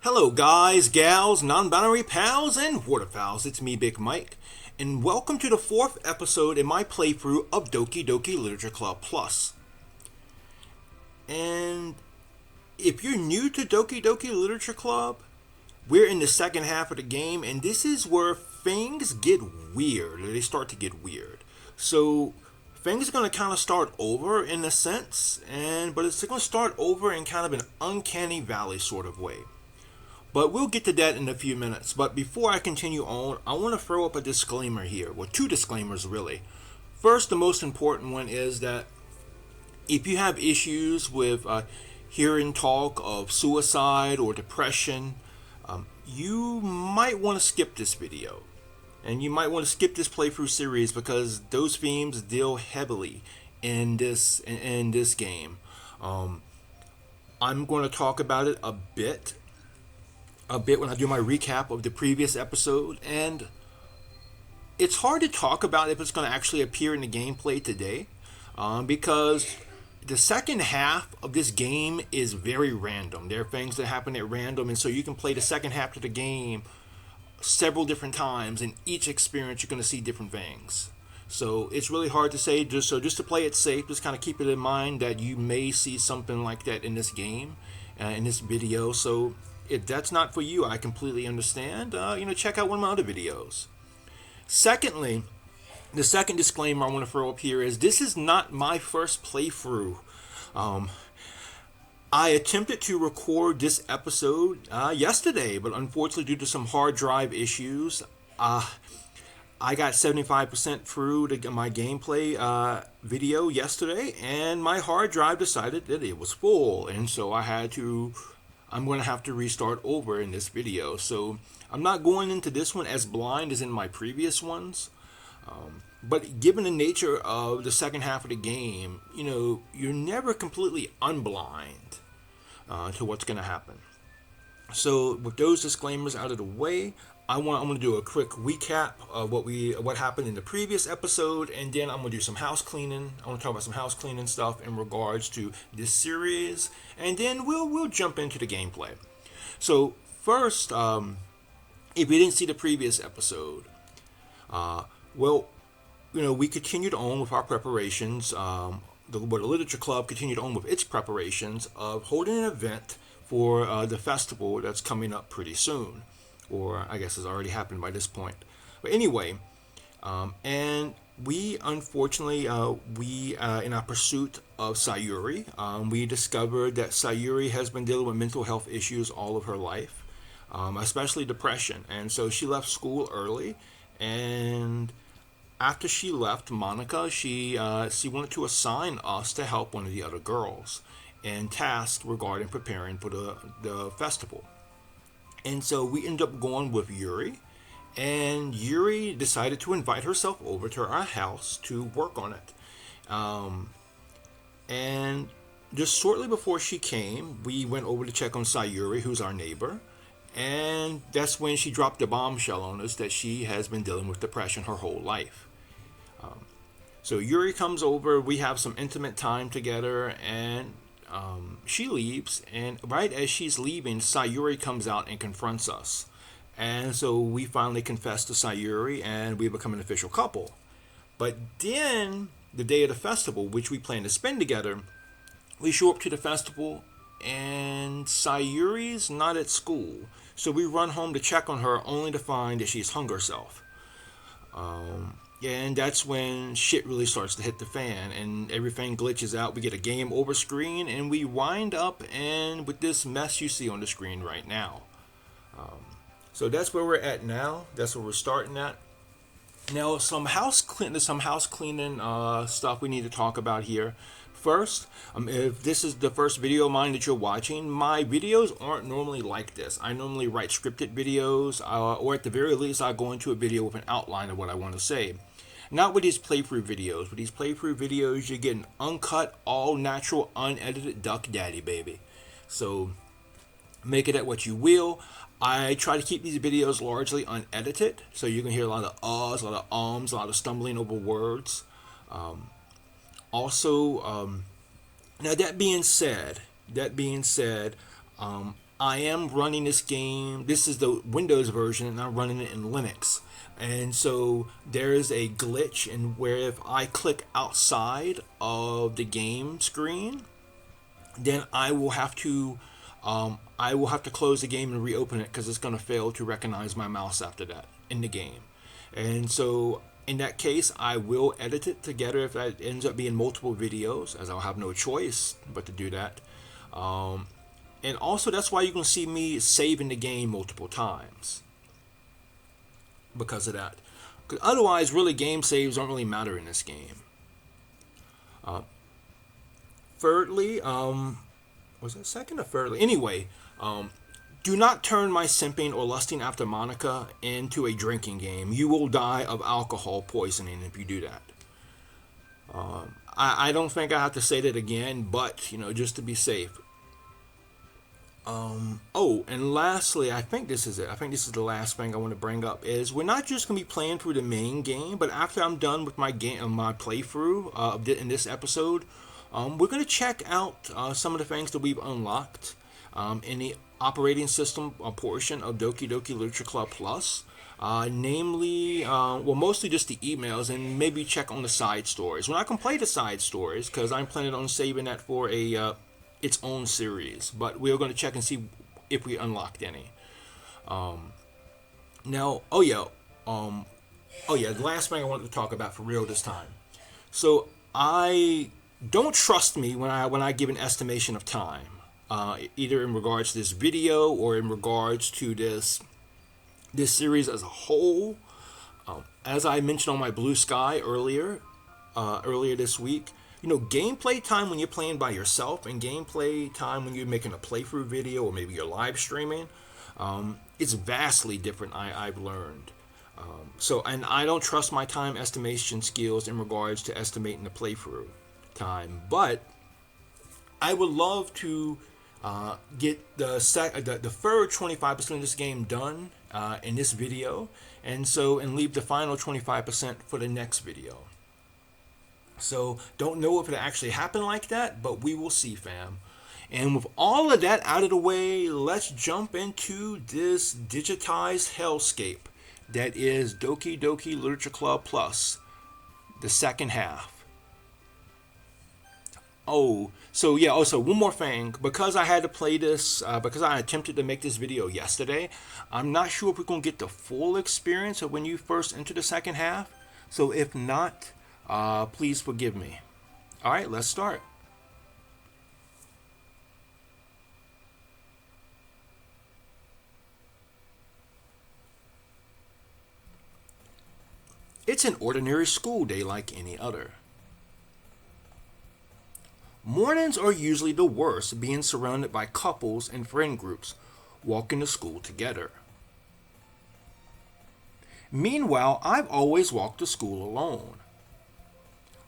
Hello guys, gals, non-binary pals, and waterfowls. It's me, Big Mike, and welcome to the fourth episode in my playthrough of Doki Doki Literature Club Plus. And if you're new to Doki Doki Literature Club, we're in the second half of the game, and this is where things get weird, or they start to get weird. So things are going to kind of start over in a sense, but it's going to start over in kind of an uncanny valley sort of way. But we'll get to that in a few minutes. But before I continue on, I want to throw up a disclaimer here. Well, two disclaimers really. First, the most important one is that if you have issues with hearing talk of suicide or depression, you might want to skip this video. And you might want to skip this playthrough series because those themes deal heavily in this game. I'm going to talk about it a bit when I do my recap of the previous episode, and it's hard to talk about if it's going to actually appear in the gameplay today, because the second half of this game is very random. There are things that happen at random, and so you can play the second half of the game several different times. In each experience, you're going to see different things. So it's really hard to say. Just to play it safe, just kind of keep it in mind that you may see something like that in this game, in this video. So if that's not for you, I completely understand. Check out one of my other videos. Secondly, the second disclaimer I want to throw up here is this is not my first playthrough. I attempted to record this episode yesterday, but unfortunately due to some hard drive issues, I got 75% through my gameplay video yesterday, and my hard drive decided that it was full, and so I'm going to have to restart over in this video. So I'm not going into this one as blind as in my previous ones. But given the nature of the second half of the game, you're never completely unblind to what's going to happen. So with those disclaimers out of the way, I'm going to do a quick recap of what happened in the previous episode, and then I'm going to do some house cleaning. I want to talk about some house cleaning stuff in regards to this series, and then we'll jump into the gameplay. So first, if you didn't see the previous episode, we continued on with our preparations. The Literature Club continued on with its preparations of holding an event for the festival that's coming up pretty soon. Or I guess it's already happened by this point. But anyway, and we unfortunately, in our pursuit of Sayuri, we discovered that Sayuri has been dealing with mental health issues all of her life, especially depression. And so she left school early, and after she left, Monica, she wanted to assign us to help one of the other girls in tasks regarding preparing for the festival. And so we ended up going with Yuri, and Yuri decided to invite herself over to our house to work on it. And just shortly before she came, we went over to check on Sayuri, who's our neighbor, and that's when she dropped a bombshell on us that she has been dealing with depression her whole life. So Yuri comes over, we have some intimate time together, and she leaves, and right as she's leaving, Sayuri comes out and confronts us. And so we finally confess to Sayuri, and we become an official couple. But then, the day of the festival, which we plan to spend together, we show up to the festival, and Sayuri's not at school. So we run home to check on her, only to find that she's hung herself. And that's when shit really starts to hit the fan, and everything glitches out. We get a game over screen, and we wind up with this mess you see on the screen right now. So that's where we're at now. That's where we're starting at. Now, some house cleaning stuff we need to talk about here. First, if this is the first video of mine that you're watching, my videos aren't normally like this. I normally write scripted videos, or at the very least, I go into a video with an outline of what I want to say. Not with these playthrough videos. With these playthrough videos, you're getting uncut, all natural, unedited Duck Daddy, baby. So make it at what you will. I try to keep these videos largely unedited, so you can hear a lot of uhs, a lot of ums, a lot of stumbling over words. Also, now that being said, I am running this game. This is the Windows version, and I'm running it in Linux. And so there is a glitch in where if I click outside of the game screen, then I will have to close the game and reopen it because it's going to fail to recognize my mouse after that in the game. And so in that case, I will edit it together if that ends up being multiple videos, as I'll have no choice but to do that. And also, that's why you can see me saving the game multiple times because of that. Because otherwise, really, game saves don't really matter in this game. Thirdly, was it second or thirdly? Anyway, do not turn my simping or lusting after Monica into a drinking game. You will die of alcohol poisoning if you do that. I don't think I have to say that again, but just to be safe. Oh, and lastly, I think this is it. I think this is the last thing I want to bring up is we're not just going to be playing through the main game, but after I'm done with my game, my playthrough in this episode, we're going to check out some of the things that we've unlocked in the operating system portion of Doki Doki Literature Club Plus. Namely, mostly just the emails and maybe check on the side stories. We're not going to play the side stories because I'm planning on saving that for its own series. But we're going to check and see if we unlocked any. The last thing I wanted to talk about for real this time. So I don't trust me when I give an estimation of time, either in regards to this video or in regards to this series as a whole. As I mentioned on my Blue Sky earlier this week, gameplay time when you're playing by yourself and gameplay time when you're making a playthrough video or maybe you're live streaming, it's vastly different. I've learned. And I don't trust my time estimation skills in regards to estimating the playthrough time, but I would love to get the third 25% of this game done in this video, and leave the final 25% for the next video. So don't know if it actually happened like that, but we will see, fam. And with all of that out of the way, let's jump into this digitized hellscape that is Doki Doki Literature Club Plus, the second half. Also, one more thing. Because I had to play this, because I attempted to make this video yesterday, I'm not sure if we're going to get the full experience of when you first enter the second half. So if not, please forgive me. Alright, let's start. It's an ordinary school day like any other. Mornings are usually the worst, being surrounded by couples and friend groups walking to school together. Meanwhile, I've always walked to school alone.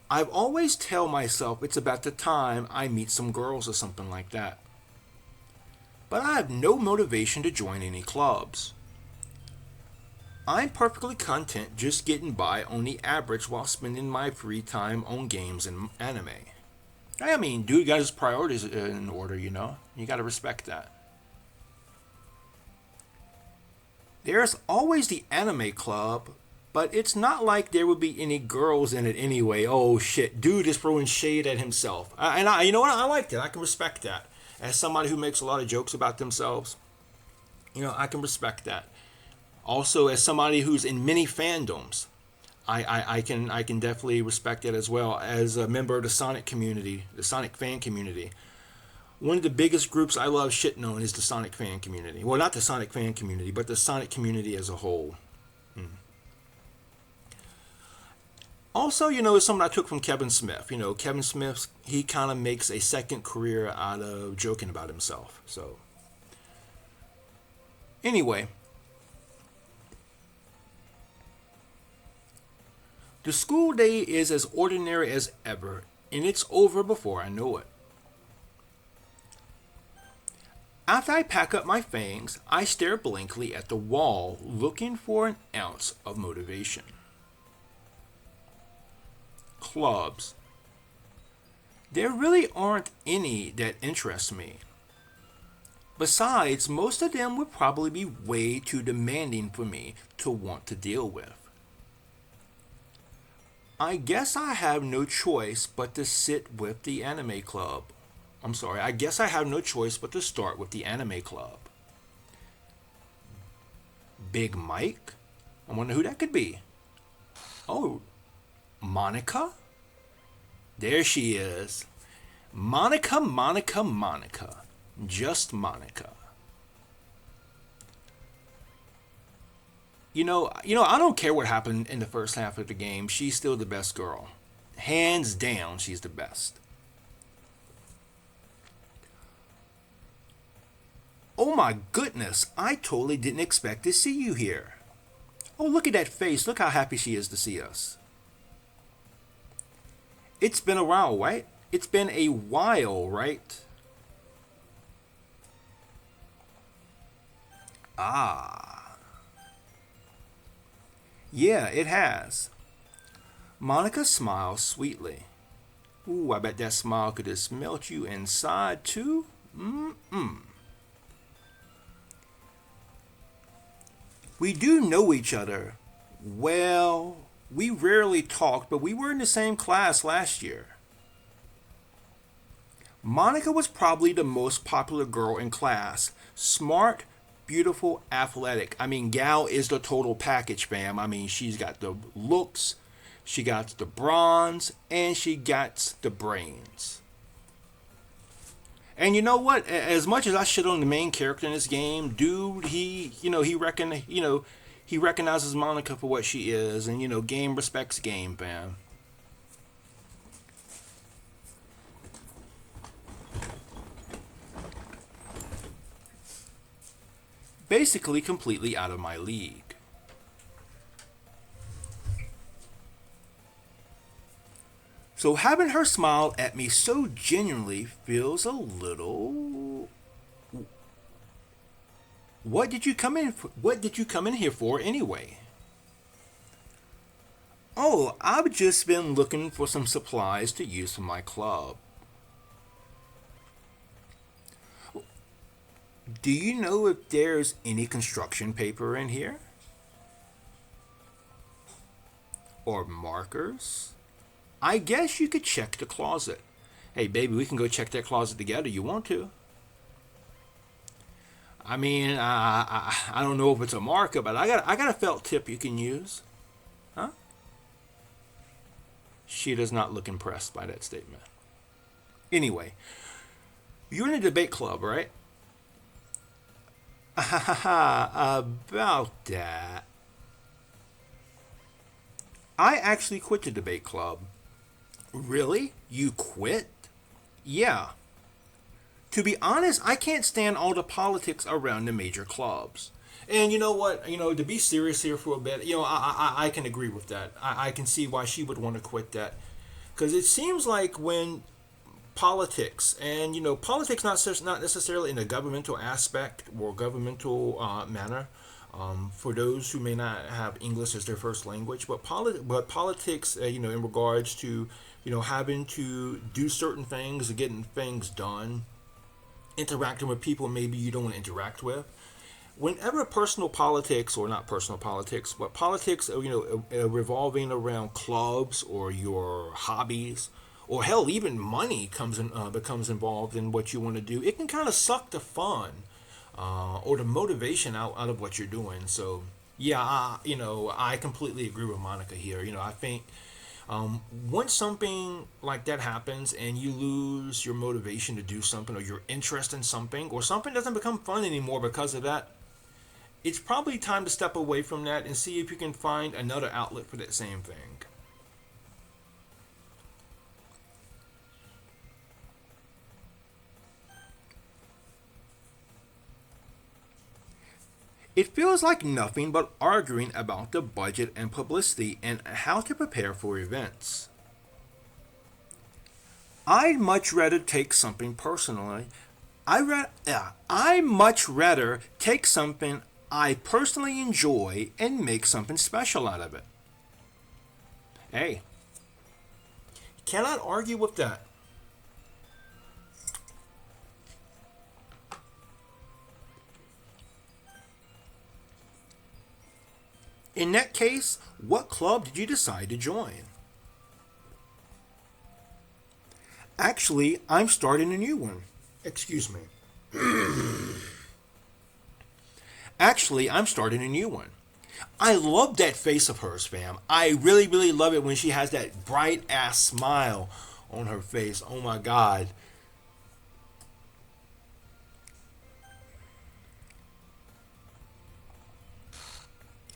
I've always tell myself it's about the time I meet some girls or something like that. But I have no motivation to join any clubs. I'm perfectly content just getting by on the average while spending my free time on games and anime. I mean, dude got his priorities in order, You gotta respect that. There's always the anime club, but it's not like there would be any girls in it anyway. Oh shit, dude is throwing shade at himself. You know what? I like that. I can respect that. As somebody who makes a lot of jokes about themselves, I can respect that. Also, as somebody who's in many fandoms, I can definitely respect it as well. As a member of the Sonic community, the Sonic fan community, one of the biggest groups I love shitting on is the Sonic fan community. Well, not the Sonic fan community, but the Sonic community as a whole. Also, it's something I took from Kevin Smith. Kevin Smith, he kind of makes a second career out of joking about himself. So, anyway. The school day is as ordinary as ever, and it's over before I know it. After I pack up my things, I stare blankly at the wall, looking for an ounce of motivation. Clubs. There really aren't any that interest me. Besides, most of them would probably be way too demanding for me to want to deal with. I guess I have no choice but to sit with the anime club. I'm sorry, I guess I have no choice but to start with the anime club. Big Mike? I wonder who that could be. Oh, Monica? There she is. Monica, Monica, Monica. Just Monica. I don't care what happened in the first half of the game. She's still the best girl. Hands down, she's the best. Oh my goodness, I totally didn't expect to see you here. Oh, look at that face. Look how happy she is to see us. It's been a while, right? It's been a while, right? Ah. Yeah, it has. Monica smiles sweetly. Ooh, I bet that smile could just melt you inside too. Mm-mm. We do know each other. Well, we rarely talked, but we were in the same class last year. Monica was probably the most popular girl in class. Smart, beautiful, athletic. I mean, Gal is the total package, fam. I mean, she's got the looks, she got the bronze, and she got the brains. And you know what? As much as I shit on the main character in this game, dude, he recognizes Monica for what she is, and game respects game, fam. Basically, completely out of my league. So having her smile at me so genuinely feels a little. What did you come in? What did you come in here for anyway? Oh, I've just been looking for some supplies to use for my club. Do you know if there's any construction paper in here? Or markers? I guess you could check the closet. Hey, baby, we can go check that closet together. You want to? I mean, I don't know if it's a marker, but I got a felt tip you can use. Huh? She does not look impressed by that statement. Anyway, you're in a debate club, right? About that. I actually quit the debate club. Really? You quit? Yeah. To be honest, I can't stand all the politics around the major clubs. And you know what? To be serious here for a bit, I can agree with that. I can see why she would want to quit that. Because it seems like when politics, and politics not necessarily in a governmental aspect or governmental manner, for those who may not have English as their first language, but politics, in regards to having to do certain things, getting things done, interacting with people maybe you don't want to interact with. Whenever personal politics, or not personal politics, but politics, revolving around clubs or your hobbies, or hell, even money becomes involved in what you want to do, it can kind of suck the fun or the motivation out of what you're doing. So yeah, I completely agree with Monica here. I think once something like that happens and you lose your motivation to do something, or your interest in something, or something doesn't become fun anymore because of that, it's probably time to step away from that and see if you can find another outlet for that same thing. It feels like nothing but arguing about the budget and publicity and how to prepare for events. I'd much rather take something personally. I much rather take something I personally enjoy and make something special out of it. Hey, cannot argue with that. In that case, what club did you decide to join? Actually, I'm starting a new one. Excuse me. Actually, I'm starting a new one. I love that face of hers, fam. I really, really love it when she has that bright ass smile on her face. Oh my god.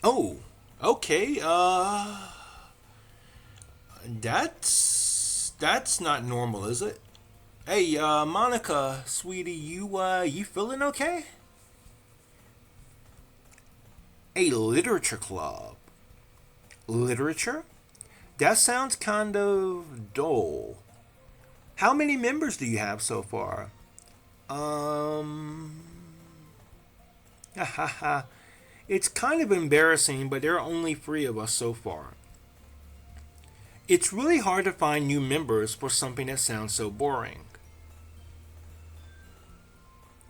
Oh, okay. That's not normal, is it? Hey, Monica, sweetie, you feeling okay? A literature club. Literature? That sounds kind of dull. How many members do you have so far? Um, it's kind of embarrassing, but there are only three of us so far. It's really hard to find new members for something that sounds so boring.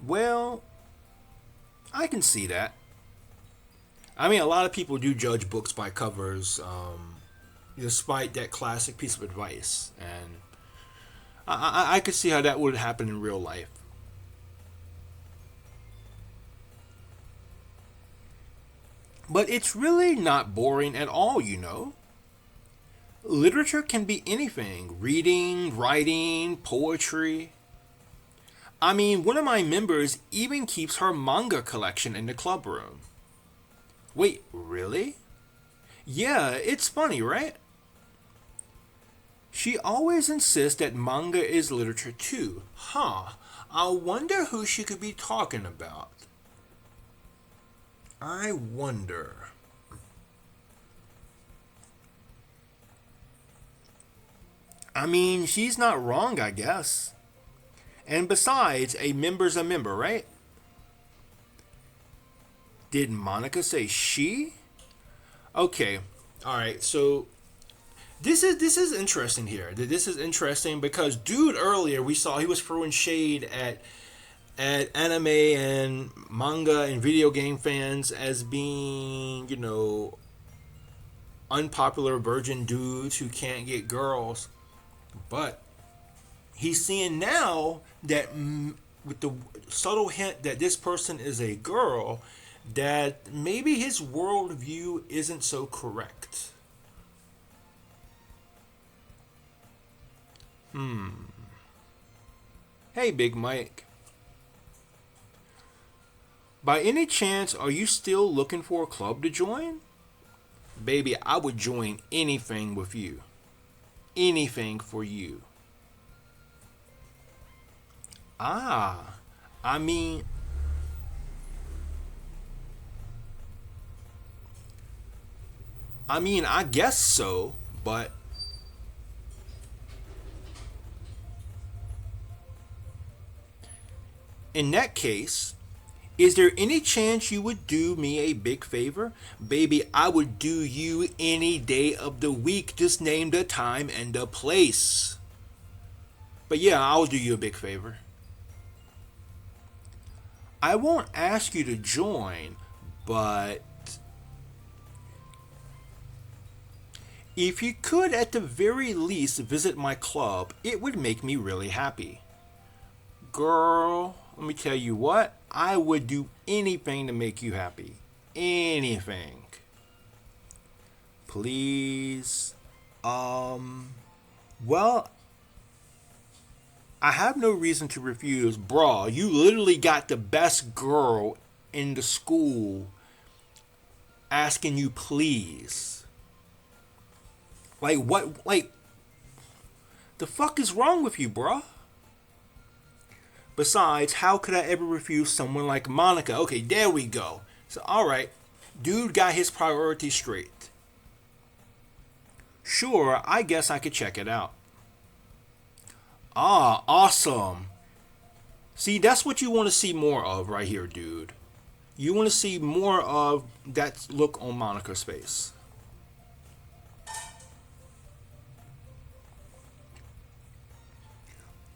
Well, I can see that. I mean, a lot of people do judge books by covers, despite that classic piece of advice, and I could see how that would happen in real life. But it's really not boring at all, you know. Literature can be anything: reading, writing, poetry. I mean, one of my members even keeps her manga collection in the club room. Wait, really? Yeah, it's funny, right? She always insists that manga is literature too. Huh. I wonder who she could be talking about. I wonder. I mean, she's not wrong, I guess. And besides, a member's a member, right? Did Monica say she? Okay. All right. So this is interesting here. This is interesting because dude earlier we saw he was throwing shade at anime and manga and video game fans as being, unpopular virgin dudes who can't get girls. But he's seeing now that with the subtle hint that this person is a girl, that maybe his worldview isn't so correct. Hey, Big Mike. By any chance, are you still looking for a club to join? Baby, I would join anything with you. Anything for you. Ah, I mean, I guess so, but in that case, is there any chance you would do me a big favor? Baby, I would do you any day of the week. Just name the time and the place. But yeah, I'll do you a big favor. I won't ask you to join, but if you could at the very least visit my club, it would make me really happy. Girl, let me tell you what, I would do anything to make you happy. Anything. Please. Well, I have no reason to refuse. Bruh, you literally got the best girl in the school asking you please. Like, what? Like, the fuck is wrong with you, bruh? Besides, how could I ever refuse someone like Monica? Okay, there we go. So, alright. Dude got his priorities straight. Sure, I guess I could check it out. Ah, awesome. See, that's what you want to see more of right here, dude. You want to see more of that look on Monica's face.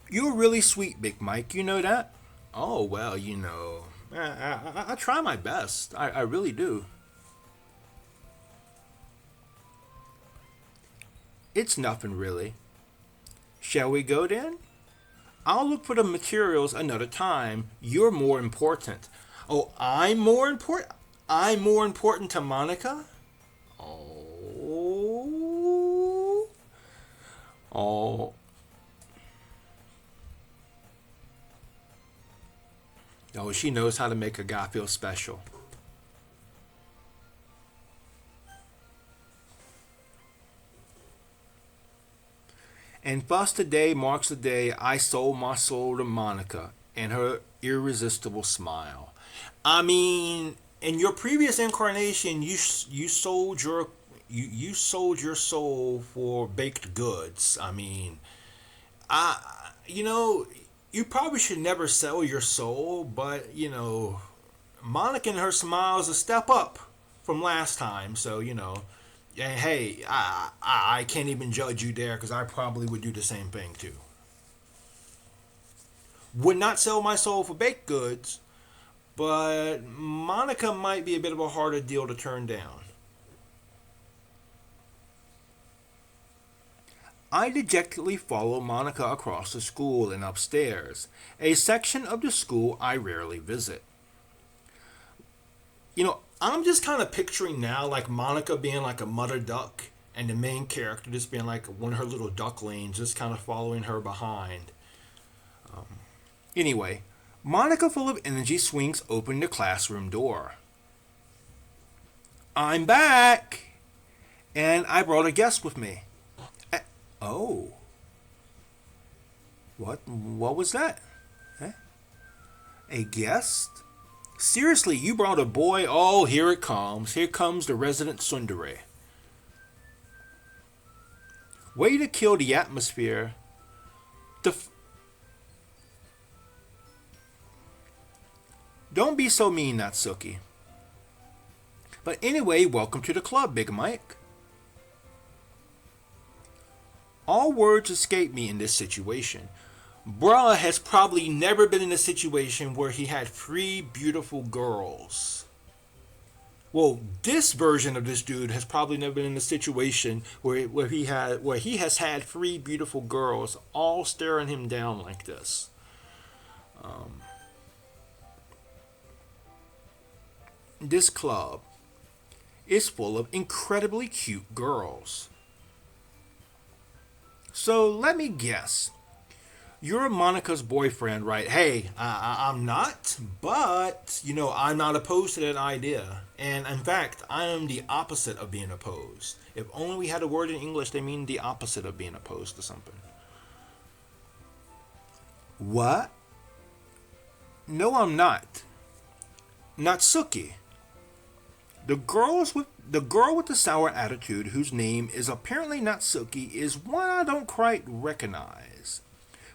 You're really sweet, Big Mike. You know that? Oh, well, I try my best. I really do. It's nothing really. Shall we go then? I'll look for the materials another time. You're more important. Oh, I'm more important? I'm more important to Monica? Oh. Oh. Oh, she knows how to make a guy feel special. And thus today marks the day I sold my soul to Monica and her irresistible smile. I mean, in your previous incarnation, you sold you sold your soul for baked goods. I mean, you know, you probably should never sell your soul, but Monica and her smile is a step up from last time. So and hey, I can't even judge you there because I probably would do the same thing too. Would not sell my soul for baked goods, but Monica might be a bit of a harder deal to turn down. I dejectedly follow Monica across the school and upstairs, a section of the school I rarely visit. I'm just kind of picturing now like Monica being like a mother duck and the main character just being like one of her little ducklings just kind of following her behind. Anyway, Monica, full of energy, swings open the classroom door. I'm back! And I brought a guest with me. Oh. What was that? Eh? A guest? Seriously, you brought a boy? Oh, here it comes. Here comes the resident tsundere. Way to kill the atmosphere. Don't be so mean, Natsuki. But anyway, welcome to the club, Big Mike. All words escape me in this situation. Bruh has probably never been in a situation where he had three beautiful girls. Well, this version of this dude has probably never been in a situation where he has had three beautiful girls all staring him down like this. This club is full of incredibly cute girls. So let me guess. You're Monica's boyfriend, right? Hey, I'm not, but, I'm not opposed to that idea. And in fact, I am the opposite of being opposed. If only we had a word in English that mean the opposite of being opposed to something. What? No, I'm not. Natsuki. The girl with the sour attitude, whose name is apparently Natsuki, is one I don't quite recognize.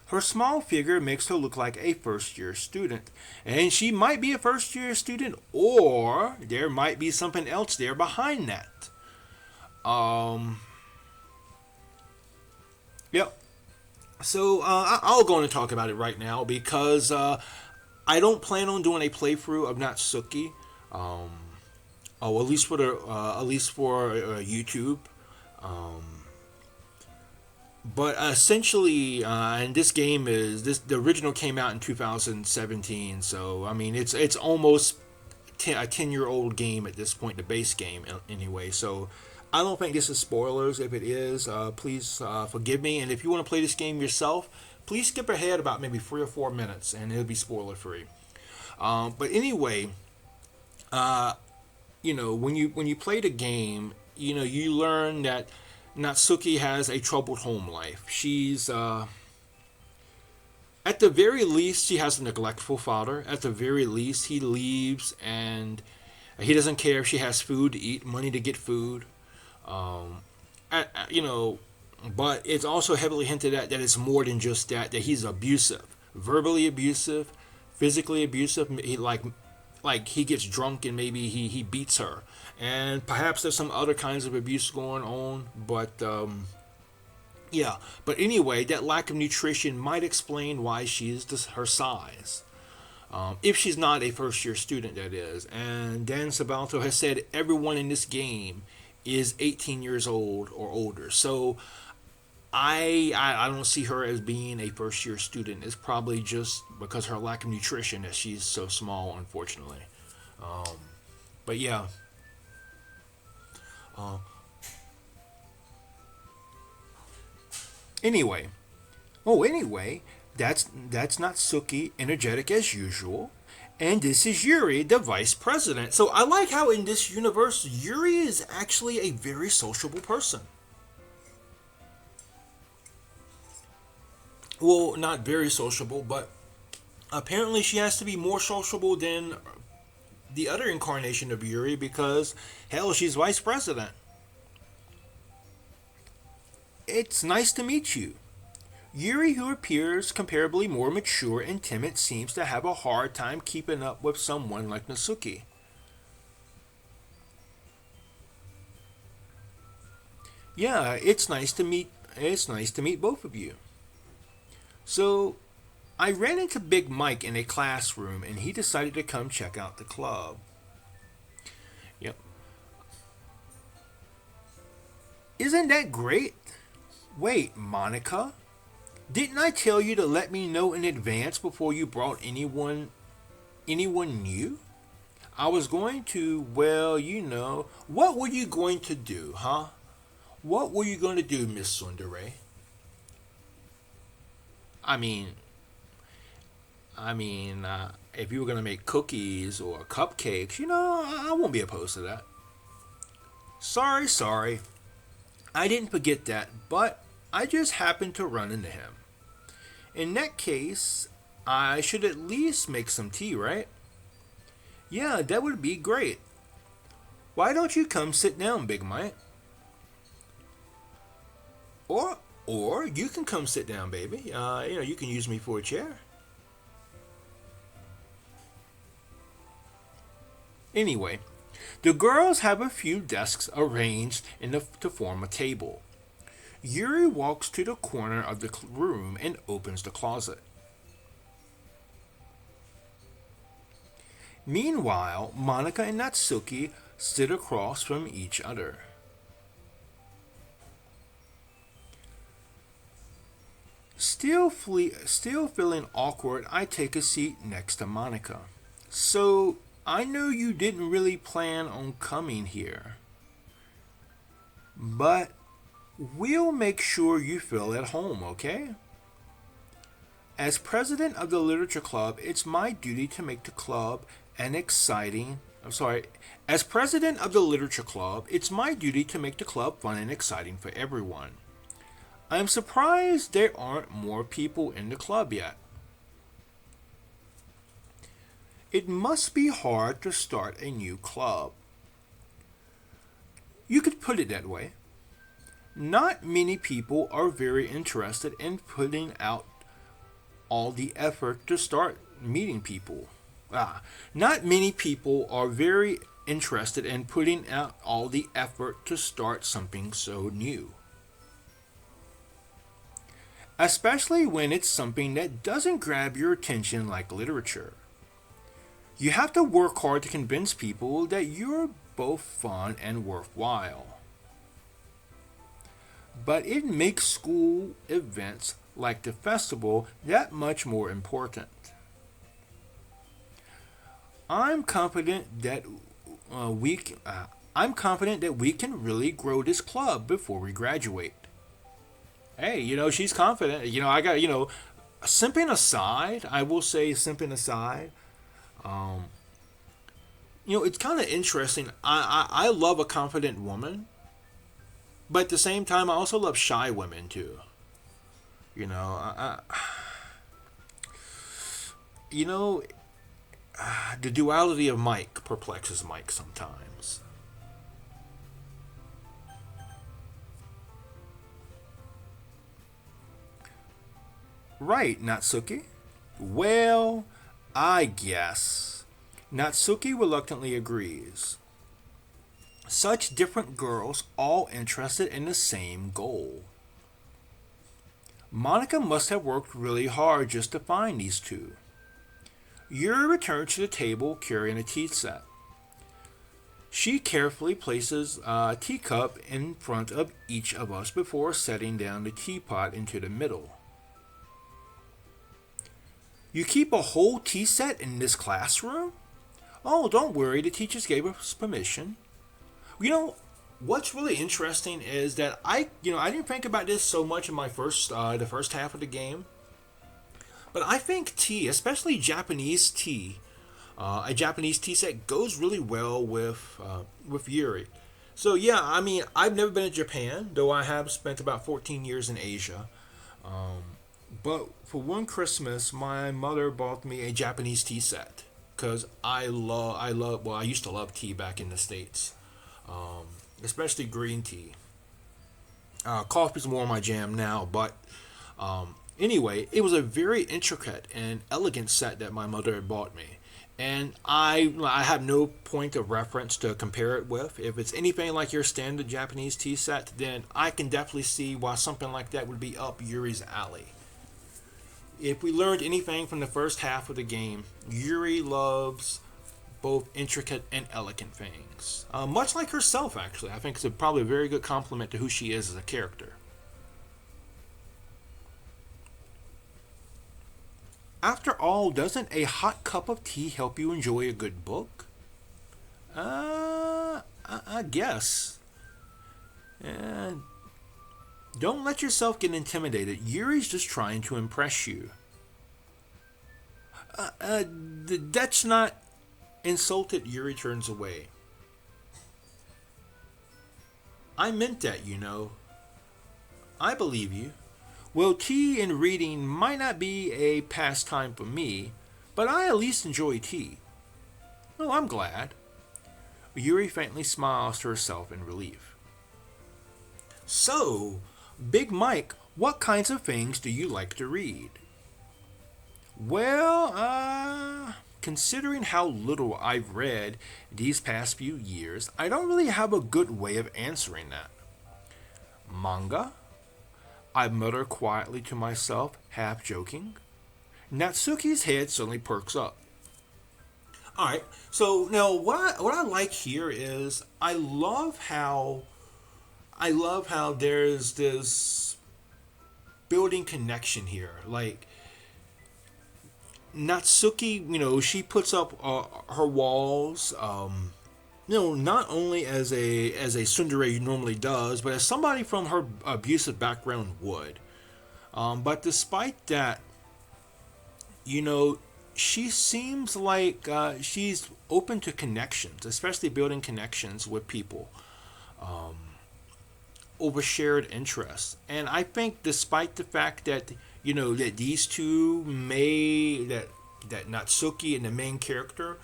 Her small figure makes her look like a first-year student, and she might be a first-year student, or there might be something else there behind that. Yep. So I'll go on and talk about it right now because I don't plan on doing a playthrough of Natsuki. At least for YouTube. But essentially, and this game the original came out in 2017, so I mean it's almost a 10-year-old game at this point, the base game anyway. So I don't think this is spoilers. If it is, please forgive me. And if you want to play this game yourself, please skip ahead about maybe 3 or 4 minutes, and it'll be spoiler free. But anyway, when you play the game, you learn that Natsuki has a troubled home life. She's at the very least, she has a neglectful father. At the very least, he leaves and he doesn't care if she has food to eat, money to get food. But it's also heavily hinted at that it's more than just that he's abusive, verbally abusive, physically abusive. Like he gets drunk and maybe he beats her, and perhaps there's some other kinds of abuse going on, but but anyway, that lack of nutrition might explain why she is her size, if she's not a first year student, that is. And Dan Sabalto has said everyone in this game is 18 years old or older, so I don't see her as being a first year student. It's probably just because her lack of nutrition that she's so small, unfortunately. Um, but yeah. Uh, anyway, anyway, that's not Suki, energetic as usual, and this is Yuri, the vice president. So I like how in this universe, Yuri is actually a very sociable person. Well, not very sociable, but apparently she has to be more sociable than the other incarnation of Yuri because, hell, she's vice president. It's nice to meet you. Yuri, who appears comparably more mature and timid, seems to have a hard time keeping up with someone like Nasuki. Yeah, it's nice to meet. It's nice to meet both of you. So, I ran into Big Mike in a classroom, and he decided to come check out the club. Yep. Isn't that great? Wait, Monica, didn't I tell you to let me know in advance before you brought anyone new? I was going to, well, what were you going to do, huh? What were you going to do, Miss Sundere? I mean, if you were going to make cookies or cupcakes, I won't be opposed to that. Sorry, sorry. I didn't forget that, but I just happened to run into him. In that case, I should at least make some tea, right? Yeah, that would be great. Why don't you come sit down, Big Mike? Or you can come sit down, baby. You can use me for a chair. Anyway, the girls have a few desks arranged to form a table. Yuri walks to the corner of the room and opens the closet. Meanwhile, Monica and Natsuki sit across from each other. Still feeling awkward, I take a seat next to Monica. So, I know you didn't really plan on coming here, but we'll make sure you feel at home, okay? As president of the Literature Club, it's my duty to make the club an exciting. I'm sorry. As president of the Literature Club, it's my duty to make the club fun and exciting for everyone. I'm surprised there aren't more people in the club yet. It must be hard to start a new club. You could put it that way. Not many people are very interested in putting out all the effort to start meeting people. Not many people are very interested in putting out all the effort to start something so new. Especially when it's something that doesn't grab your attention like literature. You have to work hard to convince people that you're both fun and worthwhile. But it makes school events like the festival that much more important. I'm confident that we can really grow this club before we graduate. Hey, she's confident. I got, simping aside, I will say simping aside, um, it's kind of interesting. I love a confident woman, but at the same time, I also love shy women too. You know, you know, the duality of Mike perplexes Mike sometimes. Right, Natsuki? Well, I guess. Natsuki reluctantly agrees. Such different girls, all interested in the same goal. Monica must have worked really hard just to find these two. Yuri returned to the table carrying a tea set. She carefully places a teacup in front of each of us before setting down the teapot into the middle. You keep a whole tea set in this classroom? Oh, don't worry, the teachers gave us permission. You know, what's really interesting is that I didn't think about this so much in the first half of the game, but I think tea, especially Japanese tea, a Japanese tea set goes really well with Yuri. So yeah, I mean, I've never been to Japan, though I have spent about 14 years in Asia. But for one Christmas, my mother bought me a Japanese tea set because well, I used to love tea back in the States, especially green tea. Coffee's more my jam now, but anyway, it was a very intricate and elegant set that my mother had bought me. And I have no point of reference to compare it with. If it's anything like your standard Japanese tea set, then I can definitely see why something like that would be up Yuri's alley. If we learned anything from the first half of the game, Yuri loves both intricate and elegant things. Much like herself, actually. I think it's probably a very good compliment to who she is as a character. After all, doesn't a hot cup of tea help you enjoy a good book? I guess. And don't let yourself get intimidated. Yuri's just trying to impress you. That's not insulted. Yuri turns away. I meant that, you know. I believe you. Well, tea and reading might not be a pastime for me, but I at least enjoy tea. Well, I'm glad. Yuri faintly smiles to herself in relief. So, Big Mike, what kinds of things do you like to read? Well, considering how little I've read these past few years, I don't really have a good way of answering that. Manga? I mutter quietly to myself, half joking. Natsuki's head suddenly perks up. Alright, so now what I like here is I love how there's this building connection here. Like Natsuki, she puts up her walls, not only as a tsundere normally does, but as somebody from her abusive background would. But despite that, she seems like she's open to connections, especially building connections with people over shared interests. And I think, despite the fact that that these two that Natsuki and the main character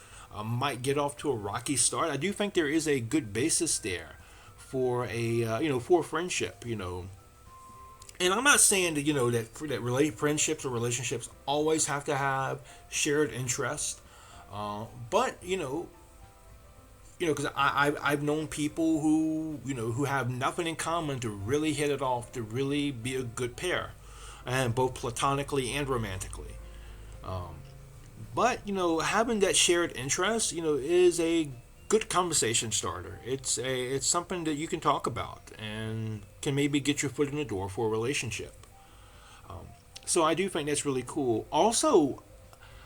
might get off to a rocky start, I do think there is a good basis there for for friendship. And I'm not saying that friendships or relationships always have to have shared interest, but because I've known people who have nothing in common to really hit it off, to really be a good pair, and both platonically and romantically. But having that shared interest, is a good conversation starter. It's something that you can talk about and can maybe get your foot in the door for a relationship. So I do think that's really cool. Also,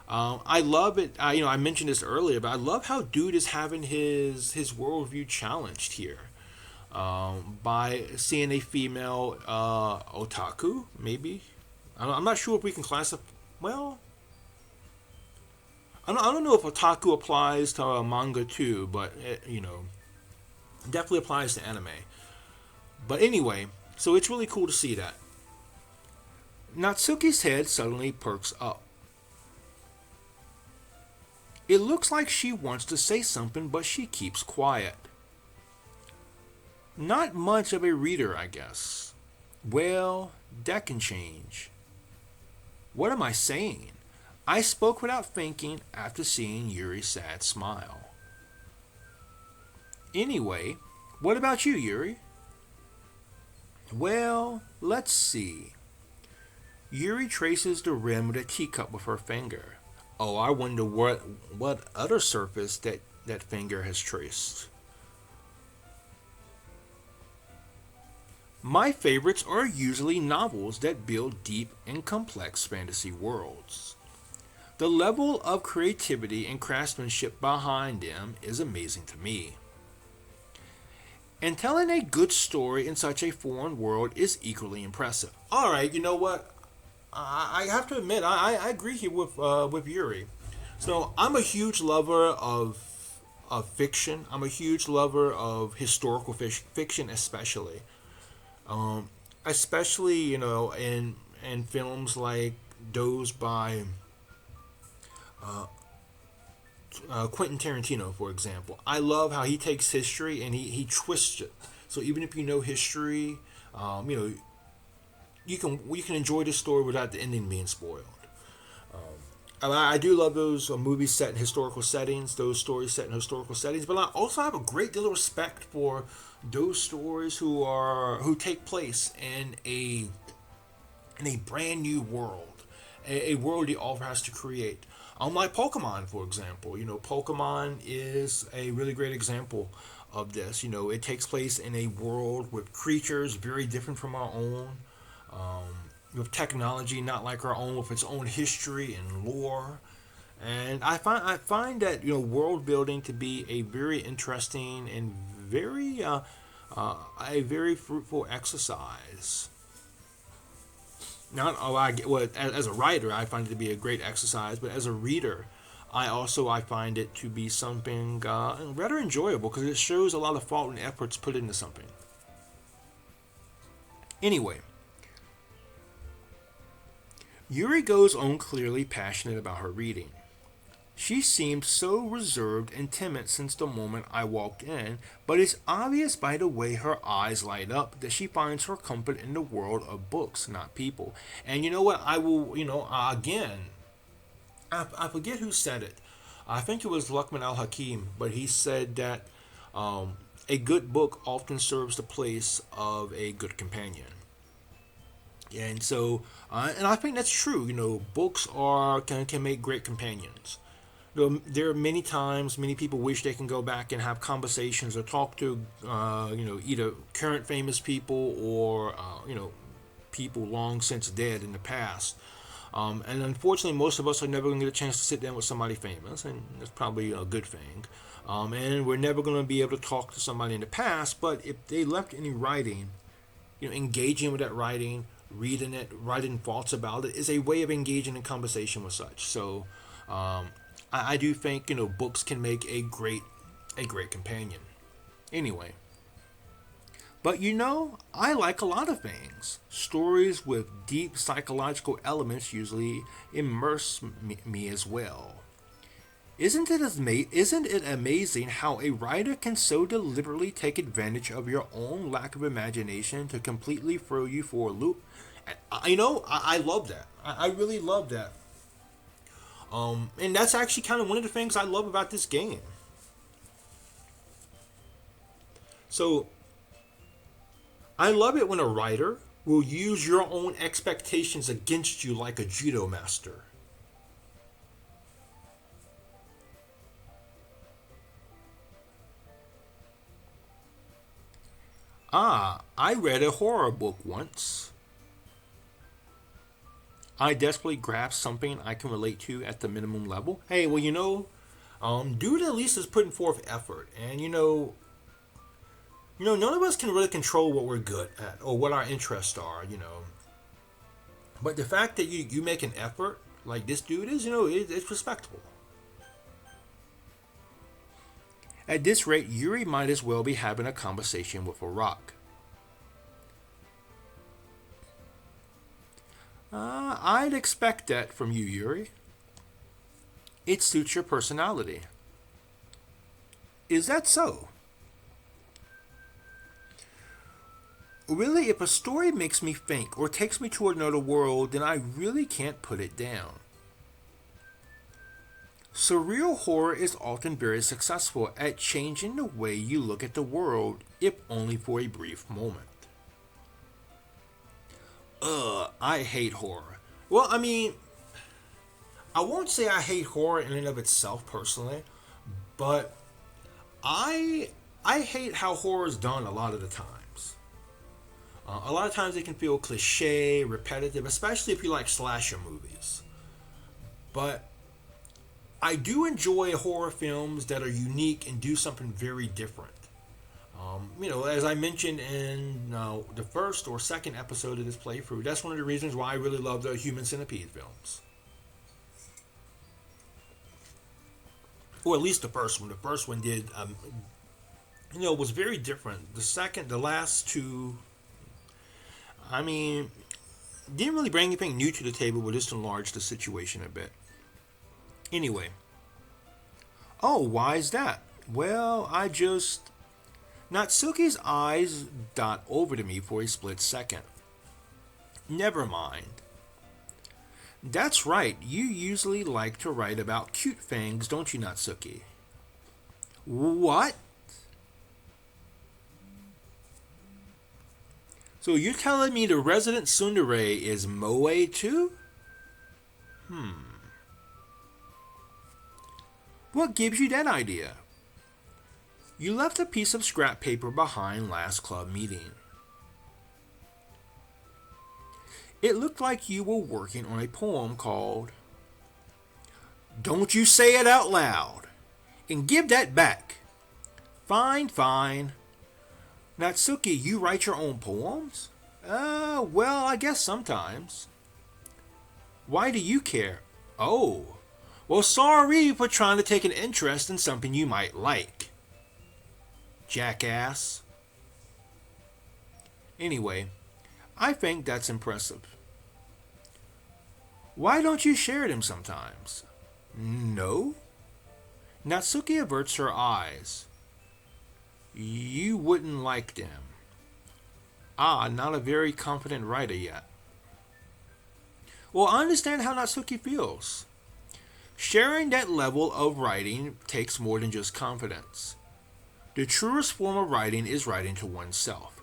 I love it. I mentioned this earlier, but I love how dude is having his worldview challenged here by seeing a female otaku. Maybe I'm not sure if we can classify. Well, I don't know if otaku applies to manga too, but it, definitely applies to anime. But anyway, so it's really cool to see that. Natsuki's head suddenly perks up. It looks like she wants to say something, but she keeps quiet. Not much of a reader, I guess. Well, that can change. What am I saying? I spoke without thinking after seeing Yuri's sad smile. Anyway, what about you, Yuri? Well, let's see. Yuri traces the rim of the teacup with her finger. Oh, I wonder what other surface that finger has traced. My favorites are usually novels that build deep and complex fantasy worlds. The level of creativity and craftsmanship behind them is amazing to me. And telling a good story in such a foreign world is equally impressive. All right, you know what? I have to admit, I agree here with Yuri. So I'm a huge lover of fiction. I'm a huge lover of historical fiction, especially, especially in films like those by Quentin Tarantino, for example. I love how he takes history and he twists it. So even if you know history, um, you know you can enjoy the story without the ending being spoiled. I do love those movies set in historical settings, those stories set in historical settings, but I also have a great deal of respect for those stories who take place in a brand new world, a world the author has to create. Unlike Pokemon, for example, Pokemon is a really great example of this. It takes place in a world with creatures very different from our own, with technology not like our own, with its own history and lore. And I find that world building to be a very interesting and a very fruitful exercise. Not oh I get well, as a writer I find it to be a great exercise, but as a reader I find it to be something rather enjoyable because it shows a lot of thought and efforts put into something. Anyway, Yuri goes on clearly passionate about her reading. She seemed so reserved and timid since the moment I walked in, but it's obvious by the way her eyes light up that she finds her comfort in the world of books, not people. And you know what? I will, again, I forget who said it. I think it was Luqman al Hakim, but he said that a good book often serves the place of a good companion. And so, and I think that's true. Books can make great companions. There are many times many people wish they can go back and have conversations or talk to either current famous people or people long since dead in the past. And unfortunately, most of us are never going to get a chance to sit down with somebody famous, and that's probably a good thing. And we're never going to be able to talk to somebody in the past. But if they left any writing, engaging with that writing, reading it, writing thoughts about it, is a way of engaging in conversation with such. So. I do think books can make a great companion. Anyway, but I like a lot of things. Stories with deep psychological elements usually immerse me as well. Isn't it amazing how a writer can so deliberately take advantage of your own lack of imagination to completely throw you for a loop? And I love that. I really love that. And that's actually kind of one of the things I love about this game. So I love it when a writer will use your own expectations against you like a judo master. I read a horror book once. I desperately grasp something I can relate to at the minimum level. Hey, well, dude at least is putting forth effort, and none of us can really control what we're good at or what our interests are. But the fact that you make an effort like this dude is, it's respectable. At this rate, Yuri might as well be having a conversation with a rock. I'd expect that from you, Yuri. It suits your personality. Is that so? Really, if a story makes me think or takes me to another world, then I really can't put it down. Surreal horror is often very successful at changing the way you look at the world, if only for a brief moment. I hate horror. Well, I mean, I won't say I hate horror in and of itself personally, but I hate how horror is done a lot of the times. A lot of times they can feel cliche, repetitive, especially if you like slasher movies. But I do enjoy horror films that are unique and do something very different. As I mentioned in the first or second episode of this playthrough, that's one of the reasons why I really love the Human Centipede films. Or at least the first one. The first one did, was very different. The last two, I mean, didn't really bring anything new to the table, but just enlarged the situation a bit. Anyway. Oh, why is that? Well, Natsuki's eyes dot over to me for a split second. Never mind. That's right, you usually like to write about cute things, don't you, Natsuki? What? So you're telling me the resident tsundere is moe too? What gives you that idea? You left a piece of scrap paper behind last club meeting. It looked like you were working on a poem called Don't You Say It Out Loud and Give That Back. Fine, fine. Natsuki, you write your own poems? Well, I guess sometimes. Why do you care? Oh, well, sorry for trying to take an interest in something you might like. Jackass. Anyway, I think that's impressive. Why don't you share them sometimes? No? Natsuki averts her eyes. You wouldn't like them. Not a very confident writer yet. Well, I understand how Natsuki feels. Sharing that level of writing takes more than just confidence. The truest form of writing is writing to oneself.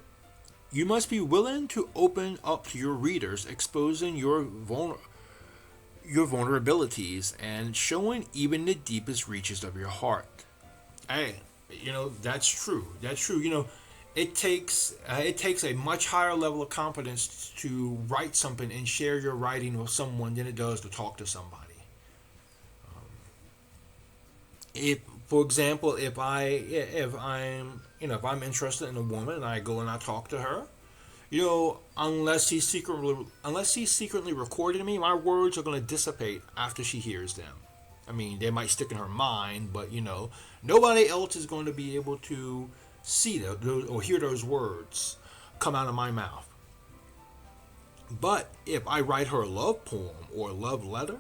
You must be willing to open up to your readers, exposing your vulnerabilities and showing even the deepest reaches of your heart. Hey, that's true. That's true. It takes a much higher level of confidence to write something and share your writing with someone than it does to talk to somebody. If, for example, if I'm interested in a woman and I go and I talk to her, unless he's secretly recording me, my words are going to dissipate after she hears them. I mean, they might stick in her mind, but nobody else is going to be able to see those or hear those words come out of my mouth. But if I write her a love poem or a love letter,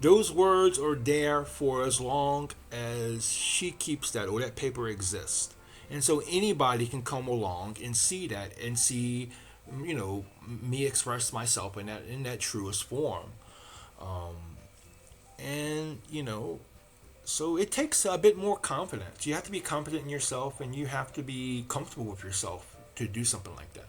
those words are there for as long as she keeps that or that paper exists. And so anybody can come along and see that and see, me express myself in that truest form. So it takes a bit more confidence. You have to be confident in yourself and you have to be comfortable with yourself to do something like that.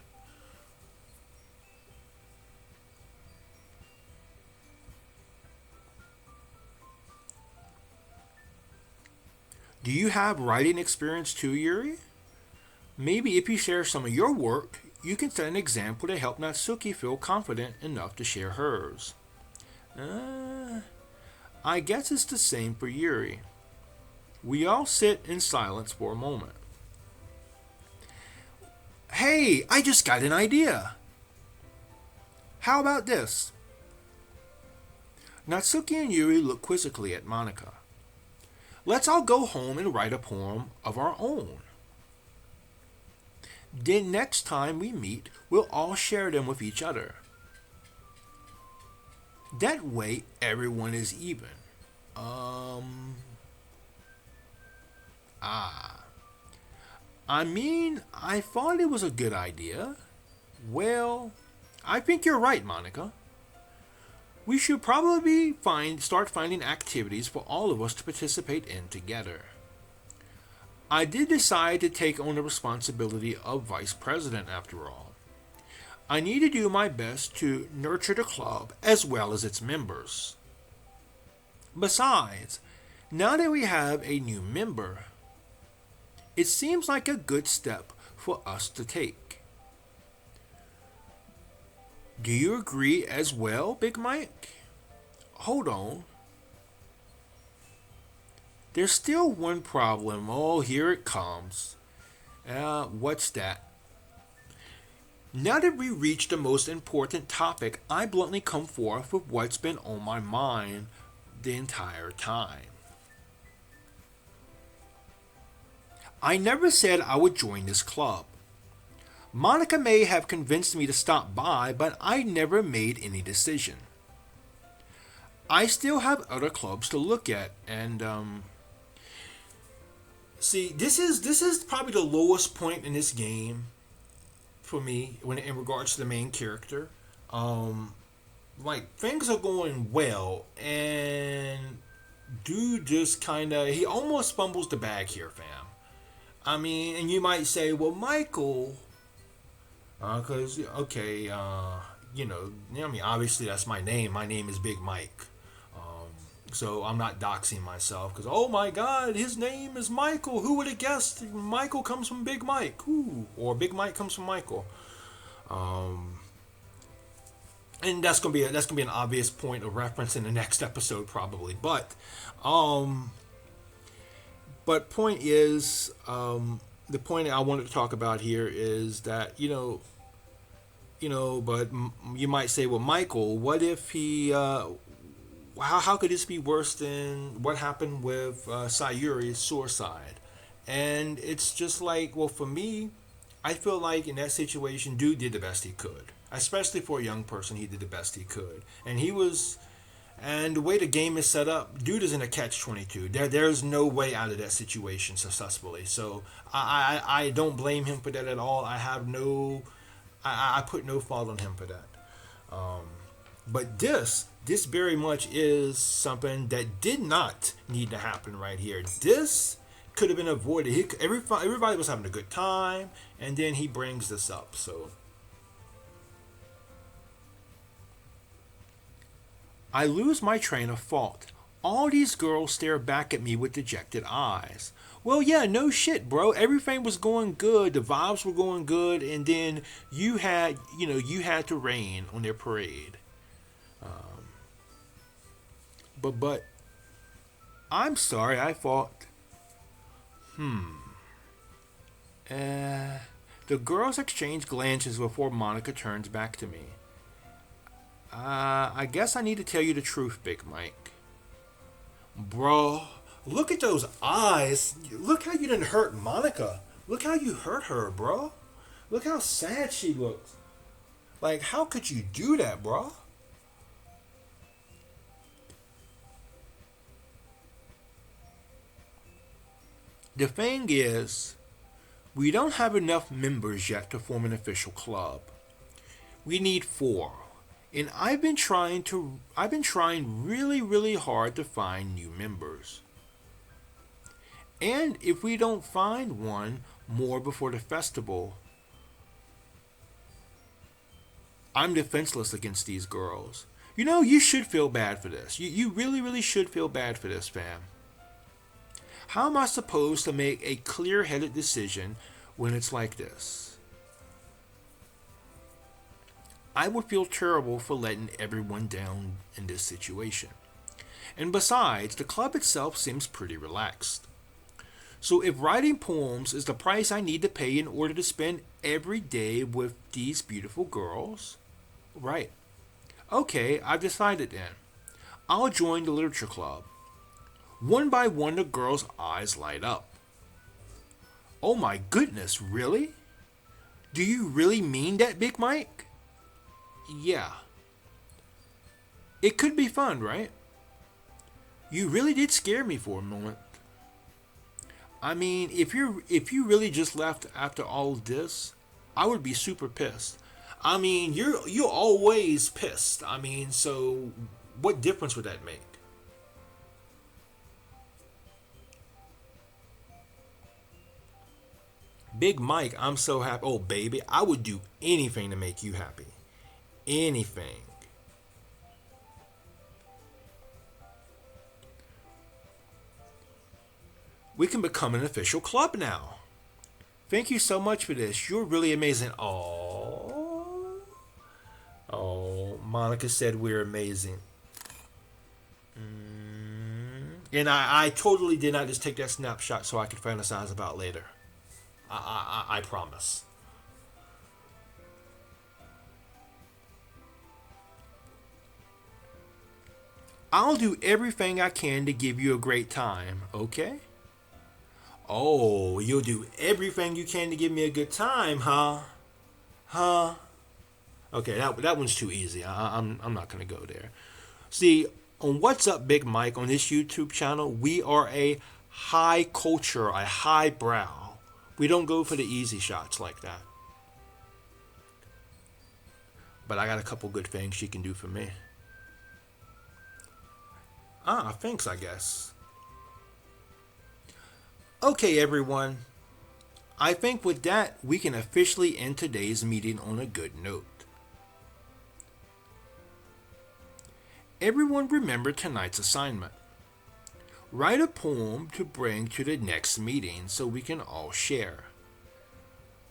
Do you have writing experience too, Yuri? Maybe if you share some of your work, you can set an example to help Natsuki feel confident enough to share hers. I guess it's the same for Yuri. We all sit in silence for a moment. Hey, I just got an idea. How about this? Natsuki and Yuri look quizzically at Monica. Let's all go home and write a poem of our own. Then next time we meet, we'll all share them with each other. That way, everyone is even. I thought it was a good idea. Well, I think you're right, Monica. We should probably start finding activities for all of us to participate in together. I did decide to take on the responsibility of vice president after all. I need to do my best to nurture the club as well as its members. Besides, now that we have a new member, it seems like a good step for us to take. Do you agree as well, Big Mike? Hold on. There's still one problem. Oh, here it comes. What's that? Now that we reached the most important topic, I bluntly come forth with what's been on my mind the entire time. I never said I would join this club. Monica may have convinced me to stop by, but I never made any decision. I still have other clubs to look at, and see, this is probably the lowest point in this game for me when in regards to the main character. Um, like things are going well, and dude just kind of he almost fumbles the bag here, fam. I mean, and you might say, well, Michael, because I mean, obviously that's my name. My name is Big Mike. Um, so I'm not doxing myself because oh my God, his name is Michael. Who would have guessed? Michael comes from Big Mike. Ooh, or Big Mike comes from Michael. Um, and that's gonna be an obvious point of reference in the next episode probably. Um, but point is, the point I wanted to talk about here is that but you might say, well, Michael, what if he? How could this be worse than what happened with Sayuri's suicide? And it's just like, well, for me, I feel like in that situation, dude did the best he could. Especially for a young person, he did the best he could, and he was. And the way the game is set up, dude is in a catch 22. There's no way out of that situation successfully. So I don't blame him for that at all. I have no I put no fault on him for that. Um, but this very much is something that did not need to happen right here. This could have been avoided. Everybody was having a good time, and then he brings this up. So I lose my train of thought. All these girls stare back at me with dejected eyes. Well, yeah, no shit, bro. Everything was going good. The vibes were going good, and then you had to rain on their parade. Um, but I'm sorry. I thought, uh, the girls exchange glances before Monica turns back to me. I guess I need to tell you the truth, Big Mike. Bro, look at those eyes. Look how you didn't hurt Monica. Look how you hurt her, bro. Look how sad she looks. Like, how could you do that, bro? The thing is, we don't have enough members yet to form an official club. We need four. And I've been trying really, really hard to find new members. And if we don't find one more before the festival, I'm defenseless against these girls. You should feel bad for this. You really, really should feel bad for this, fam. How am I supposed to make a clear headed decision when it's like this? I would feel terrible for letting everyone down in this situation. And besides, the club itself seems pretty relaxed. So if writing poems is the price I need to pay in order to spend every day with these beautiful girls, right. Okay, I've decided then. I'll join the literature club. One by one, the girls' eyes light up. Oh my goodness, really? Do you really mean that, Big Mike? Yeah. It could be fun, right? You really did scare me for a moment. I mean, if you really just left after all of this, I would be super pissed. I mean, you're always pissed. I mean, so what difference would that make? Big Mike, I'm so happy. Oh, baby, I would do anything to make you happy. Anything. We can become an official club now. Thank you so much for this. You're really amazing. Oh, Monica said we're amazing. And I totally did not just take that snapshot so I could fantasize about later. I promise. I'll do everything I can to give you a great time, okay? Oh, you'll do everything you can to give me a good time, huh? Huh? Okay, that one's too easy. I'm not gonna go there. See, on What's Up, Big Mike, on this YouTube channel, we are a high culture, a high brow. We don't go for the easy shots like that. But I got a couple good things she can do for me. Thanks, I guess. Okay, everyone. I think with that, we can officially end today's meeting on a good note. Everyone remember tonight's assignment. Write a poem to bring to the next meeting so we can all share.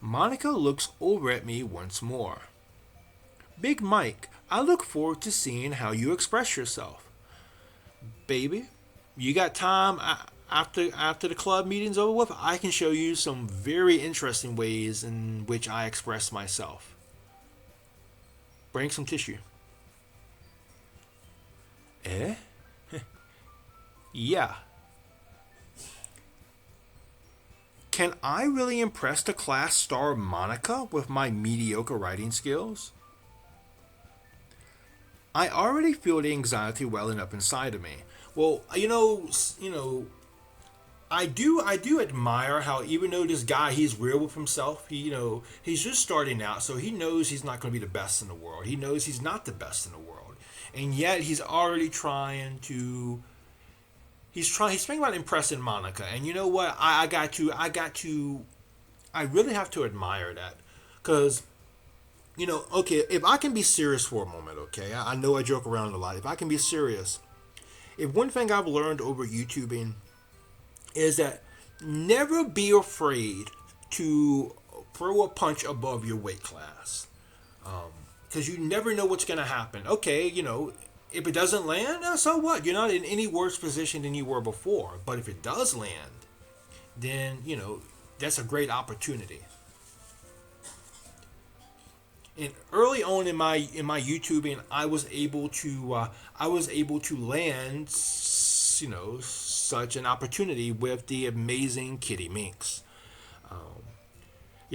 Monica looks over at me once more. Big Mike, I look forward to seeing how you express yourself. Baby, you got time after the club meeting's over with? I can show you some very interesting ways in which I express myself. Bring some tissue. Eh? Yeah. Can I really impress the class star Monica with my mediocre writing skills? I already feel the anxiety welling up inside of me. Well, I do admire how even though this guy he's real with himself, he's just starting out, so he knows he's not going to be the best in the world. He knows he's not the best in the world, and yet he's already trying to. He's thinking about impressing Monica, and you know what? I really have to admire that, because okay, if I can be serious for a moment, okay, I know I joke around a lot. If I can be serious, if one thing I've learned over YouTubing is that never be afraid to throw a punch above your weight class, because you never know what's going to happen. Okay, if it doesn't land, so what? You're not in any worse position than you were before. But if it does land, then that's a great opportunity. And early on in my YouTubing, I was able to land such an opportunity with the amazing Kitty Minx.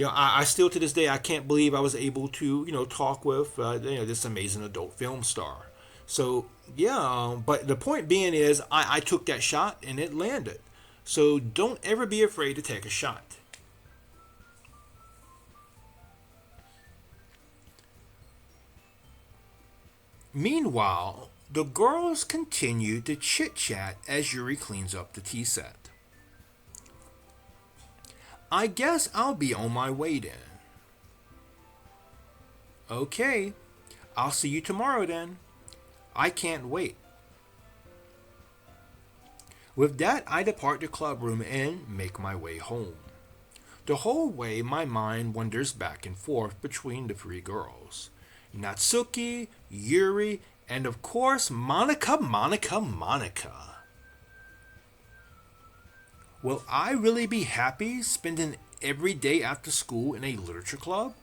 I still to this day I can't believe I was able to talk with this amazing adult film star. So yeah, but the point being is I took that shot and it landed. So don't ever be afraid to take a shot. Meanwhile, the girls continue to chit-chat as Yuri cleans up the tea set. I guess I'll be on my way then. Okay, I'll see you tomorrow then. I can't wait. With that, I depart the club room and make my way home. The whole way, my mind wanders back and forth between the three girls. Natsuki, Yuri, and of course, Monica. Will I really be happy spending every day after school in a literature club?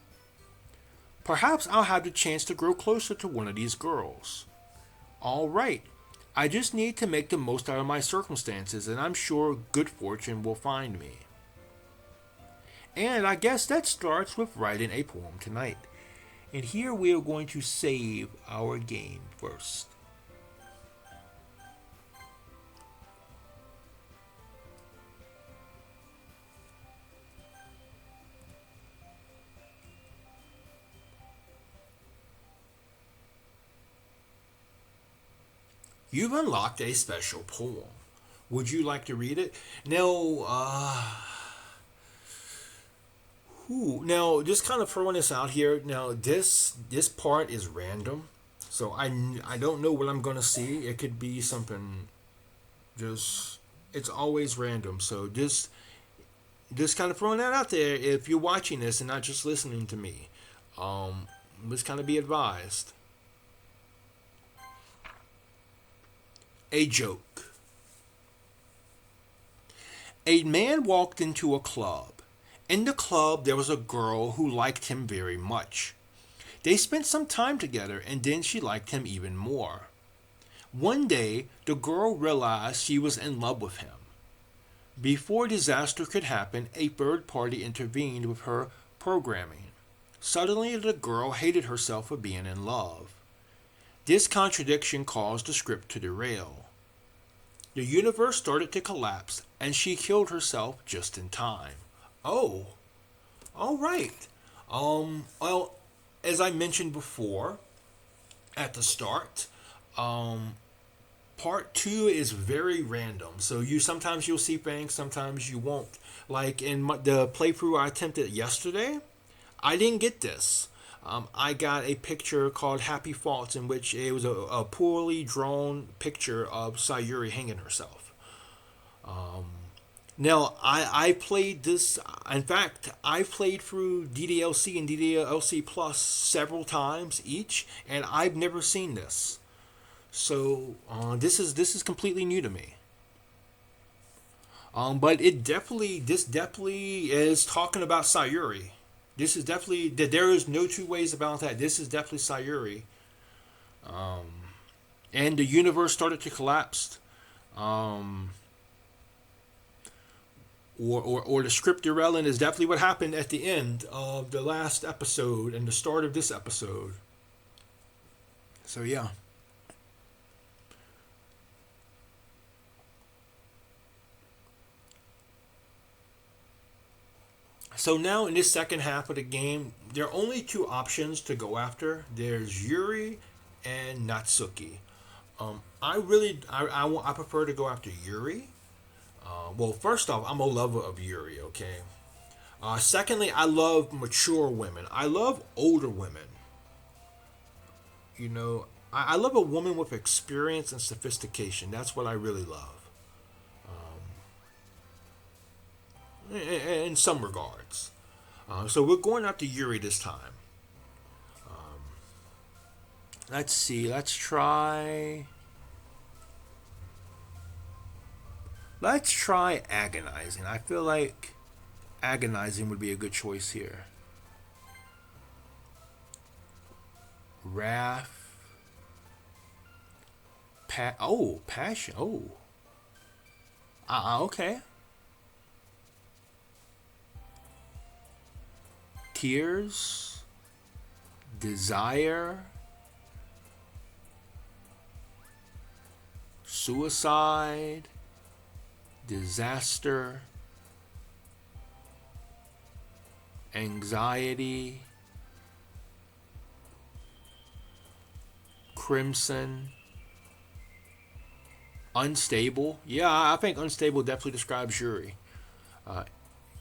Perhaps I'll have the chance to grow closer to one of these girls. Alright, I just need to make the most out of my circumstances, and I'm sure good fortune will find me. And I guess that starts with writing a poem tonight. And here we are going to save our game first. You've unlocked a special poem. Would you like to read it? Now, just kind of throwing this out here. Now, this part is random, so I don't know what I'm gonna see. It could be something. It's always random. So just kind of throwing that out there. If you're watching this and not just listening to me, just kind of be advised. A joke. A man walked into a club. In the club, there was a girl who liked him very much. They spent some time together, and then she liked him even more. One day, the girl realized she was in love with him. Before disaster could happen, a third party intervened with her programming. Suddenly, the girl hated herself for being in love. This contradiction caused the script to derail. The universe started to collapse, and she killed herself just in time. Oh, all right. Well, as I mentioned before at the start, part two is very random. So sometimes you'll see things, sometimes you won't. Like in the playthrough I attempted yesterday, I didn't get this. I got a picture called Happy Thoughts, in which it was a poorly drawn picture of Sayuri hanging herself. Now, I played this. In fact, I played through DDLC and DDLC Plus several times each, and I've never seen this. So this is completely new to me. But this definitely is talking about Sayuri. This is definitely there is no two ways about that. This is definitely Sayuri. And the universe started to collapse. Or the script derailing is definitely what happened at the end of the last episode and the start of this episode. So yeah. So now in this second half of the game, there are only two options to go after. There's Yuri and Natsuki. I prefer to go after Yuri. Well, first off, I'm a lover of Yuri. Okay. Secondly, I love mature women. I love older women. I love a woman with experience and sophistication. That's what I really love. In some regards. So we're going after Yuri this time. Let's see. Let's try agonizing. I feel like agonizing would be a good choice here. Wrath. Passion. Oh. Okay. Tears. Desire. Suicide. Disaster. Anxiety. Crimson. Unstable. Yeah, I think unstable definitely describes Yuri.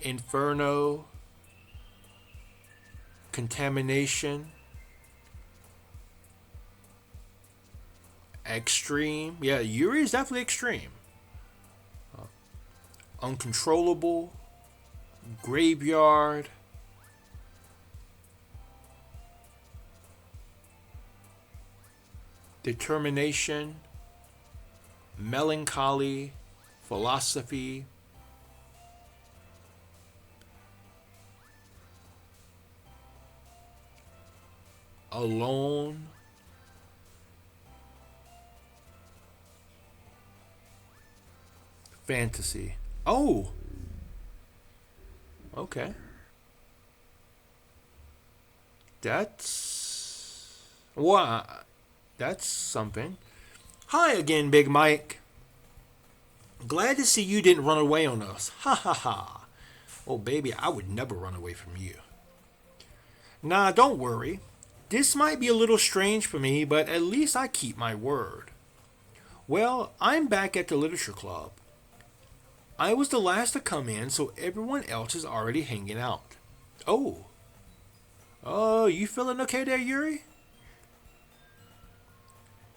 Inferno. Contamination. Extreme. Yeah, Yuri is definitely extreme. Uncontrollable. Graveyard. Determination. Melancholy. Philosophy. Alone. Fantasy. Oh! Okay. That's something. Hi again, Big Mike. Glad to see you didn't run away on us. Ha ha ha. Oh, baby, I would never run away from you. Nah, don't worry. This might be a little strange for me, but at least I keep my word. Well, I'm back at the literature club. I was the last to come in, so everyone else is already hanging out. Oh. Oh, you feeling okay there, Yuri?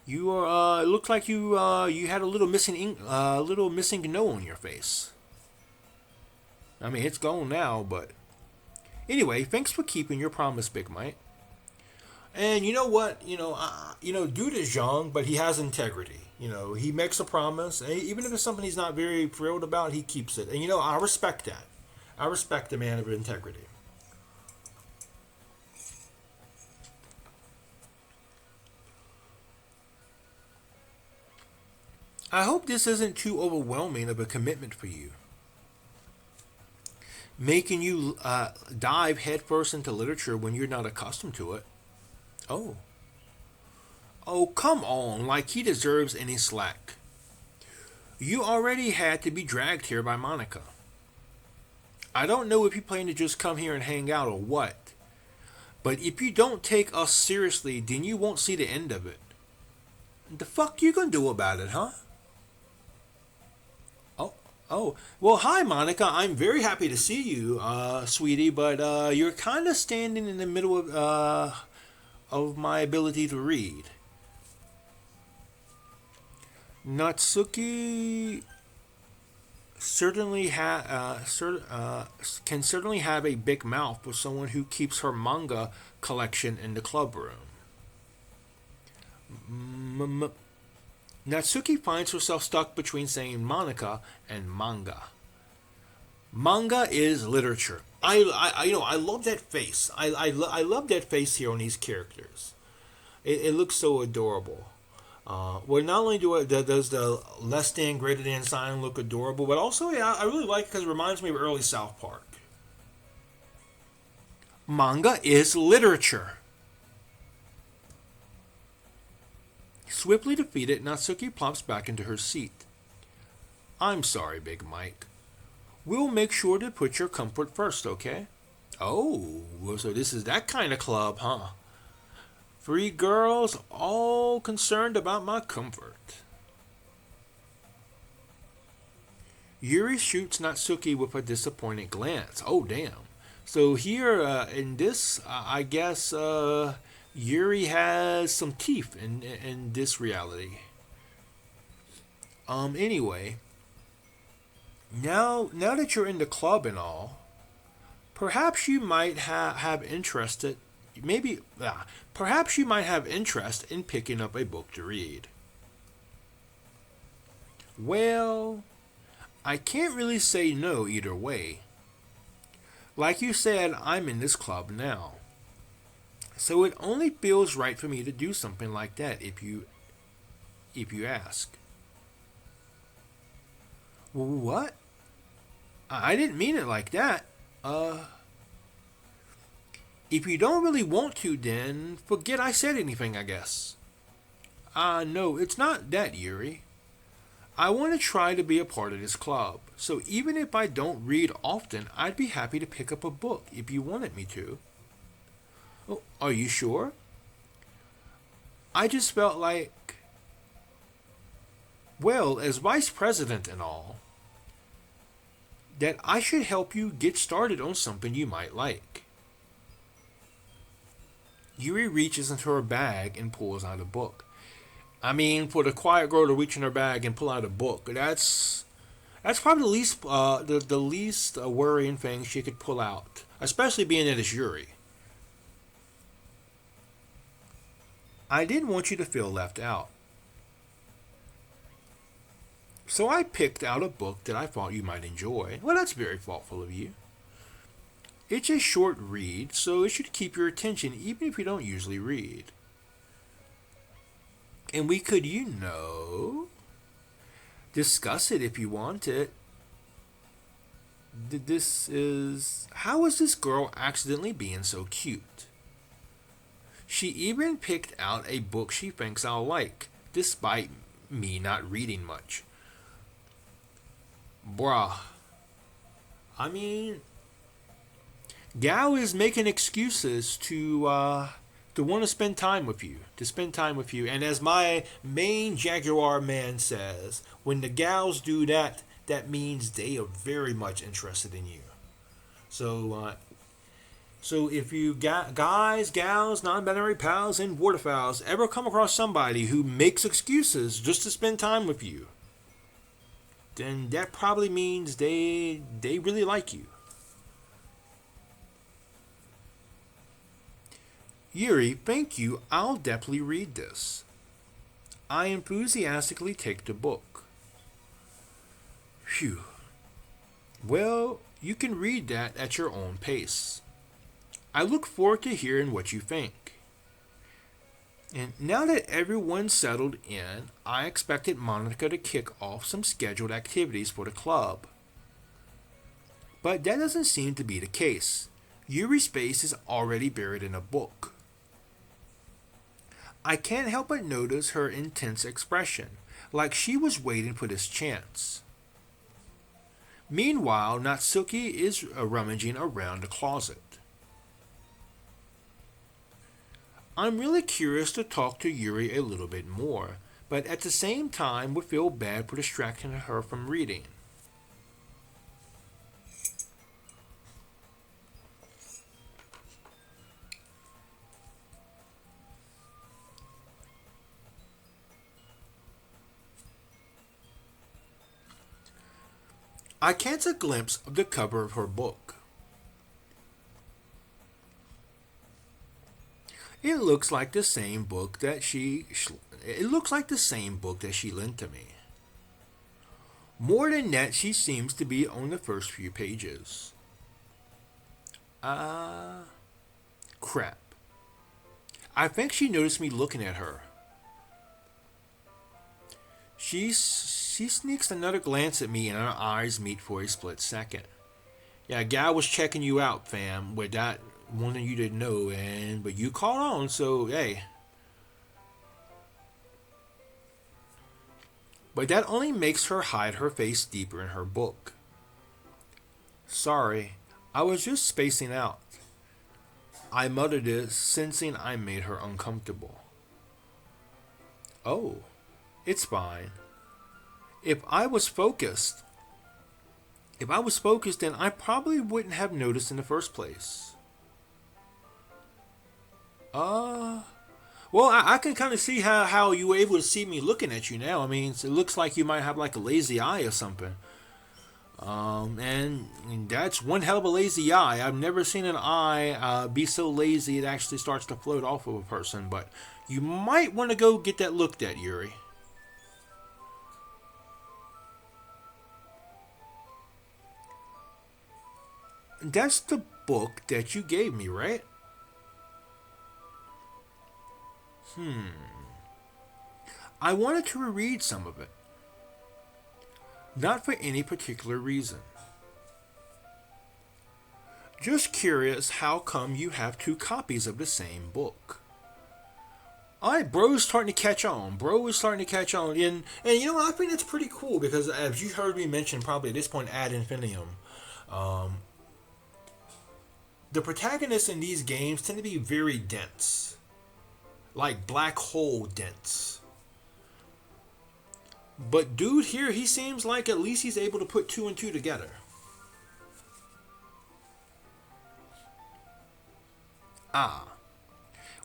You are. It looks like you had a little missing ink, little missing no on your face. I mean, it's gone now, but anyway, thanks for keeping your promise, Big Mike. And you know what? Dude is young, but he has integrity. He makes a promise, and even if it's something he's not very thrilled about, he keeps it. And I respect that. I respect a man of integrity. I hope this isn't too overwhelming of a commitment for you, making you dive headfirst into literature when you're not accustomed to it. Oh. Oh, come on, like he deserves any slack. You already had to be dragged here by Monica. I don't know if you plan to just come here and hang out or what, but if you don't take us seriously, then you won't see the end of it. The fuck you gonna do about it, huh? Oh, oh. Well, hi, Monica. I'm very happy to see you, sweetie, but you're kind of standing in the middle of my ability to read. Natsuki can certainly have a big mouth for someone who keeps her manga collection in the club room. Natsuki finds herself stuck between saying Monica and manga. Manga is literature. I love that face. I love that face here on these characters. It looks so adorable. Well, not only does the less than greater than sign look adorable, but also yeah, I really like it because it reminds me of early South Park. Manga is literature. Swiftly defeated, Natsuki plops back into her seat. I'm sorry, Big Mike. We'll make sure to put your comfort first, okay? Oh, so this is that kind of club, huh? Three girls all concerned about my comfort. Yuri shoots Natsuki with a disappointed glance. Oh, damn. So here in this, I guess Yuri has some teeth in this reality. Anyway, now that you're in the club and all, perhaps you might have interested maybe perhaps you might have interest in picking up a book to read. Well, I can't really say no either way. Like you said, I'm in this club now. So it only feels right for me to do something like that if you ask. What? I didn't mean it like that. If you don't really want to, then forget I said anything, I guess. No, it's not that, Yuri. I want to try to be a part of this club, so even if I don't read often, I'd be happy to pick up a book if you wanted me to. Oh, are you sure? I just felt like, well, as vice president and all, that I should help you get started on something you might like. Yuri reaches into her bag and pulls out a book. I mean, for the quiet girl to reach in her bag and pull out a book, that's probably the least worrying thing she could pull out, especially being that it's Yuri. I didn't want you to feel left out, so I picked out a book that I thought you might enjoy. Well, that's very thoughtful of you. It's a short read, so it should keep your attention even if you don't usually read. And we could, discuss it if you want it. How is this girl accidentally being so cute? She even picked out a book she thinks I'll like, despite me not reading much. Bruh. I mean, Gao is making excuses to want to spend time with you, And as my main Jaguar man says, when the gals do that, that means they are very much interested in you. So if you guys, gals, non-binary pals, and waterfowls ever come across somebody who makes excuses just to spend time with you, then that probably means they really like you. Yuri, thank you. I'll definitely read this. I enthusiastically take the book. Phew. Well, you can read that at your own pace. I look forward to hearing what you think. And now that everyone's settled in, I expected Monica to kick off some scheduled activities for the club. But that doesn't seem to be the case. Yuri's face is already buried in a book. I can't help but notice her intense expression, like she was waiting for this chance. Meanwhile, Natsuki is rummaging around the closet. I'm really curious to talk to Yuri a little bit more, but at the same time would feel bad for distracting her from reading. I catch a glimpse of the cover of her book. It looks like the same book that she lent to me. More than that, she seems to be on the first few pages. Ah, crap. I think she noticed me looking at her. She sneaks another glance at me and our eyes meet for a split second. Yeah, guy was checking you out, fam, with that one that you didn't know, but you caught on, so hey. But that only makes her hide her face deeper in her book. Sorry, I was just spacing out. I muttered it, sensing I made her uncomfortable. Oh, it's fine. If I was focused, then I probably wouldn't have noticed in the first place. Well, I can kind of see how you were able to see me looking at you now. I mean, it looks like you might have like a lazy eye or something. And that's one hell of a lazy eye. I've never seen an eye be so lazy it actually starts to float off of a person. But you might want to go get that looked at, Yuri. That's the book that you gave me, right? I wanted to reread some of it. Not for any particular reason. Just curious how come you have two copies of the same book. Alright, bro's starting to catch on. Bro is starting to catch on. And you know what? I think that's pretty cool because as you heard me mention probably at this point ad infinitum, the protagonists in these games tend to be very dense. Like black hole dense. But dude here, he seems like at least he's able to put two and two together. Ah.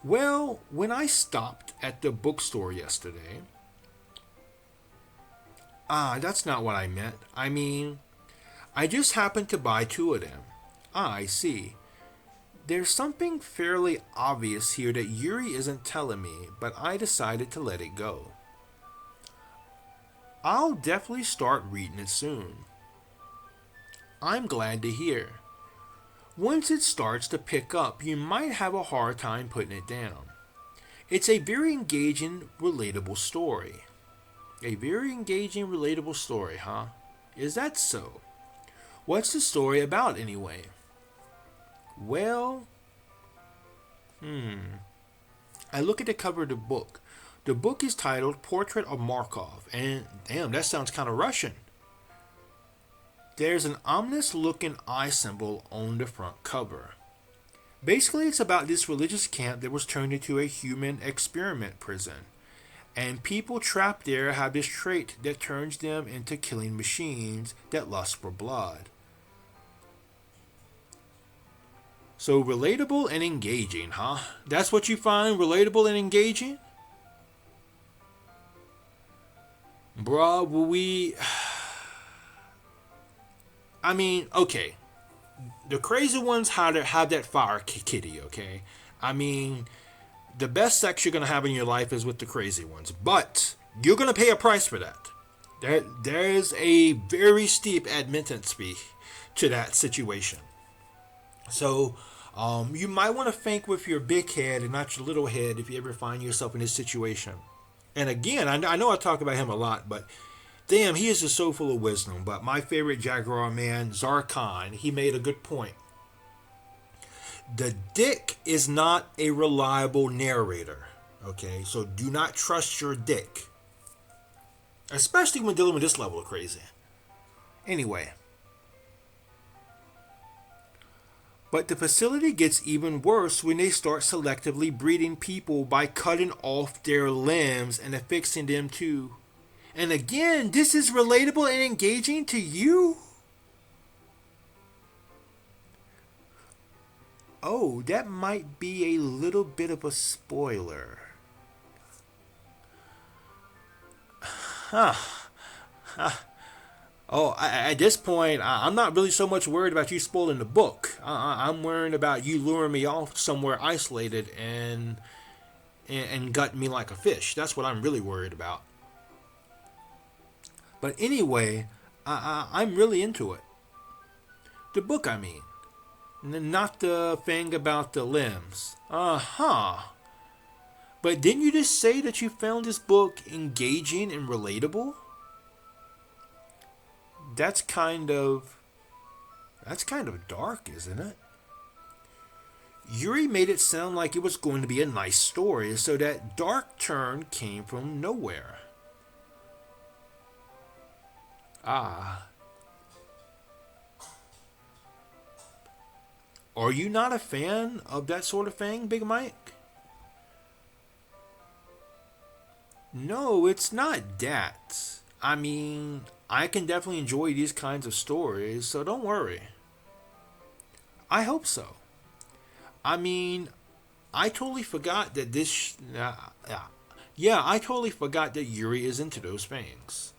Well, when I stopped at the bookstore yesterday... that's not what I meant. I mean, I just happened to buy two of them. I see. There's something fairly obvious here that Yuri isn't telling me, but I decided to let it go. I'll definitely start reading it soon. I'm glad to hear. Once it starts to pick up, you might have a hard time putting it down. It's a very engaging, relatable story. A very engaging, relatable story, huh? Is that so? What's the story about, anyway? Well, I look at the cover of the book. The book is titled Portrait of Markov, and damn, that sounds kind of Russian. There's an ominous looking eye symbol on the front cover. Basically, it's about this religious camp that was turned into a human experiment prison. And people trapped there have this trait that turns them into killing machines that lust for blood. So relatable and engaging, huh? That's what you find relatable and engaging? Bruh, I mean, okay. The crazy ones have that fire kitty, okay? I mean, the best sex you're gonna have in your life is with the crazy ones, but you're gonna pay a price for that. There's a very steep admittance fee to that situation. So you might want to think with your big head and not your little head if you ever find yourself in this situation. And again, I know I talk about him a lot, but damn, he is just so full of wisdom. But my favorite Jaguar man, Zarkon, he made a good point. The dick is not a reliable narrator. Okay, so do not trust your dick, especially when dealing with this level of crazy. Anyway, but the facility gets even worse when they start selectively breeding people by cutting off their limbs and affixing them to. And again, this is relatable and engaging to you? Oh, that might be a little bit of a spoiler. Huh. Oh, at this point, I'm not really so much worried about you spoiling the book. I'm worried about you luring me off somewhere isolated and gutting me like a fish. That's what I'm really worried about. But anyway, I'm really into it. The book, I mean. Not the thing about the limbs. Uh-huh. But didn't you just say that you found this book engaging and relatable? That's kind of dark, isn't it? Yuri made it sound like it was going to be a nice story, so that dark turn came from nowhere. Ah. Are you not a fan of that sort of thing, Big Mike? No, it's not that. I mean, I can definitely enjoy these kinds of stories, so don't worry. I hope so. I mean, I totally forgot that this. Yeah, I totally forgot that Yuri is into those things.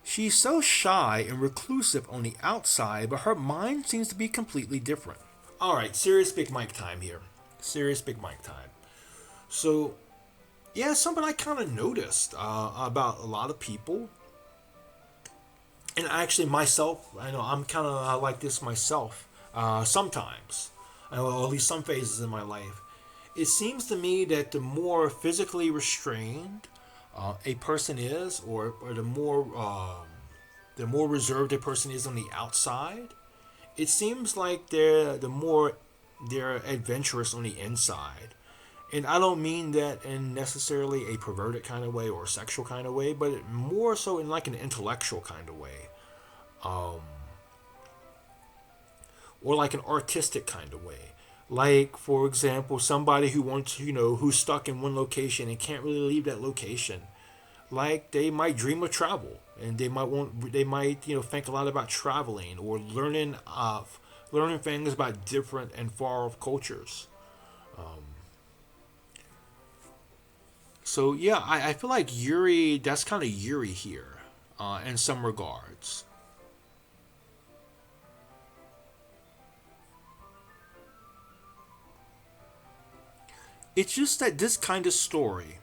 She's so shy and reclusive on the outside, but her mind seems to be completely different. Alright, serious Big Mike time here. Serious Big Mike time. So, yeah, something I kind of noticed about a lot of people, and actually myself, I know I'm kind of like this myself sometimes, or at least some phases in my life. It seems to me that the more physically restrained a person is, or the more reserved a person is on the outside, it seems like the more they're adventurous on the inside. And I don't mean that in necessarily a perverted kind of way or a sexual kind of way, but more so in like an intellectual kind of way, um, or like an artistic kind of way. Like, for example, somebody who wants, who's stuck in one location and can't really leave that location. Like, they might dream of travel, and they might, think a lot about traveling or learning things about different and far off cultures. Um, so yeah, I feel like Yuri, that's kind of Yuri here, in some regards. It's just that this kind of story,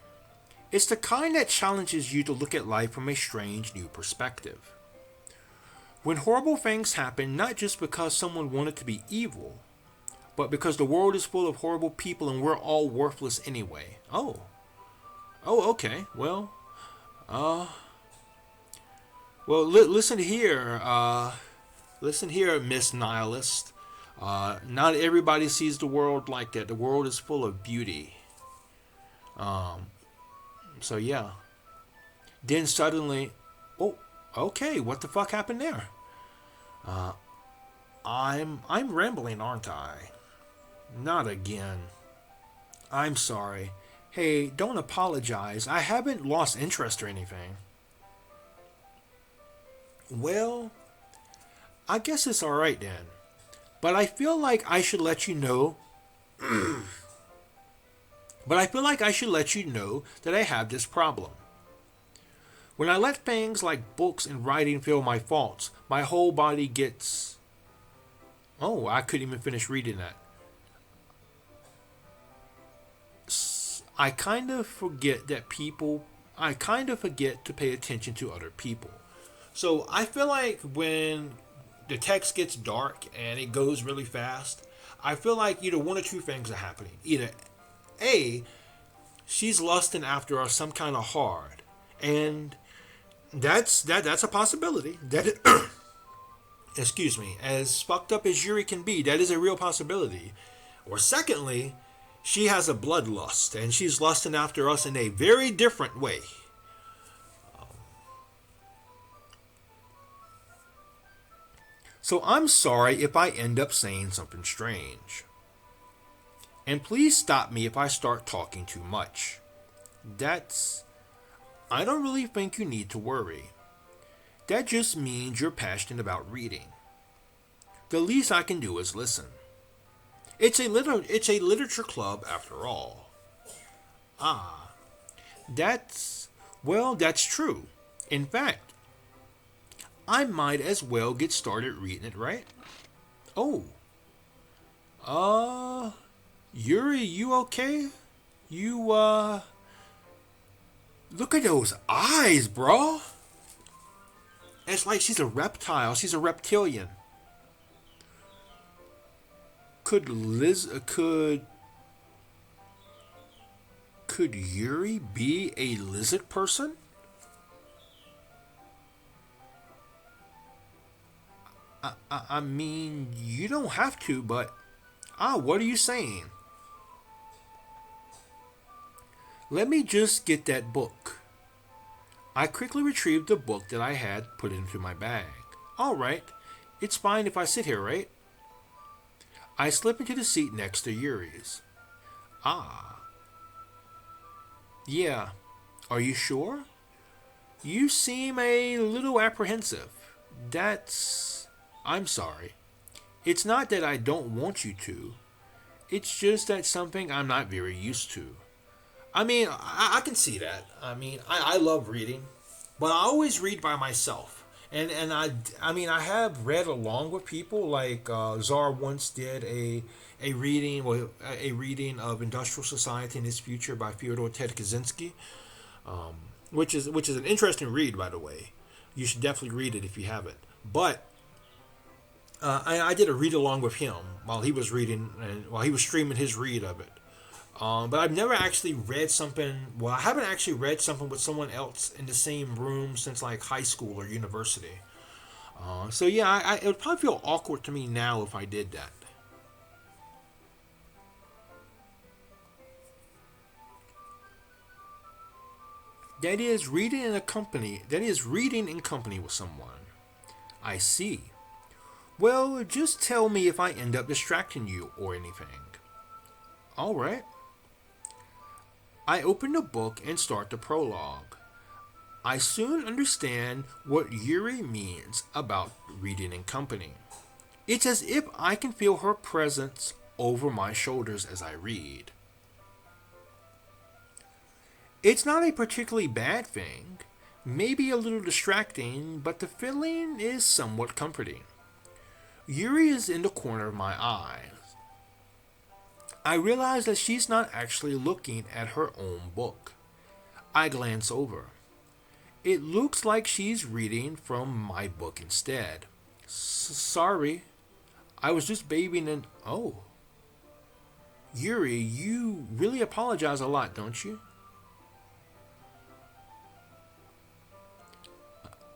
it's the kind that challenges you to look at life from a strange new perspective. When horrible things happen, not just because someone wanted to be evil, but because the world is full of horrible people and we're all worthless anyway. Oh, okay. Uh, listen here. Listen here, Miss Nihilist. Not everybody sees the world like that. The world is full of beauty. Um, so yeah. Then suddenly, oh, okay, what the fuck happened there? Uh, I'm rambling, aren't I? Not again. I'm sorry. Hey, don't apologize. I haven't lost interest or anything. Well, I guess it's alright then. But I feel like I should let you know. But I feel like I should let you know that I have this problem. When I let things like books and writing fill my faults, my whole body gets. Oh, I couldn't even finish reading that. I kind of forget that people, I kind of forget to pay attention to other people. So I feel like when the text gets dark and it goes really fast, I feel like either one or two things are happening. Either A, she's lusting after us some kind of hard, and that's a possibility. Excuse me, as fucked up as Yuri can be, that is a real possibility. Or secondly, she has a bloodlust and she's lusting after us in a very different way. So I'm sorry if I end up saying something strange. And please stop me if I start talking too much. That's. I don't really think you need to worry. That just means you're passionate about reading. The least I can do is listen. It's a literature club after all. Ah, that's true. In fact, I might as well get started reading it, right? Oh, uh, Yuri, you okay? You, look at those eyes, bro. It's like she's a reptile. She's a reptilian. Could Liz, could Yuri be a lizard person? I mean, you don't have to, but what are you saying? Let me just get that book. I quickly retrieved the book that I had put into my bag. All right, it's fine if I sit here, right? I slip into the seat next to Yuri's. Ah. Yeah. Are you sure? You seem a little apprehensive. That's. I'm sorry. It's not that I don't want you to. It's just that something I'm not very used to. I mean, I can see that. I mean, I love reading, but I always read by myself. And I mean, I have read along with people. Like Czar once did a reading, well, a reading of Industrial Society and Its Future by Fyodor Ted Kaczynski, which is an interesting read, by the way. You should definitely read it if you haven't. But I did a read along with him while he was reading and while he was streaming his read of it. But I've never actually read something. Well, I haven't actually read something with someone else in the same room since like high school or university. So yeah, it would probably feel awkward to me now if I did that. That is reading in a company. That is reading in company with someone. I see. Well, just tell me if I end up distracting you or anything. All right. I open the book and start the prologue. I soon understand what Yuri means about reading in company. It's as if I can feel her presence over my shoulders as I read. It's not a particularly bad thing, maybe a little distracting, but the feeling is somewhat comforting. Yuri is in the corner of my eye. I realize that she's not actually looking at her own book. I glance over. It looks like she's reading from my book instead. Sorry, I was just babying and... Oh. Yuri, you really apologize a lot, don't you?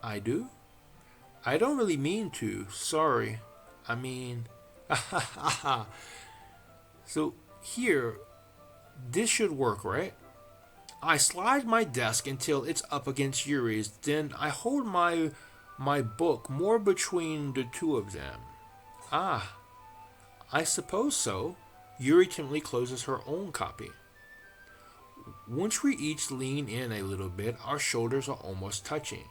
I do? I don't really mean to. Sorry. I mean... So here, this should work, right? I slide my desk until it's up against Yuri's, then I hold my book more between the two of them. Ah, I suppose so. Yuri timidly closes her own copy. Once we each lean in a little bit, our shoulders are almost touching.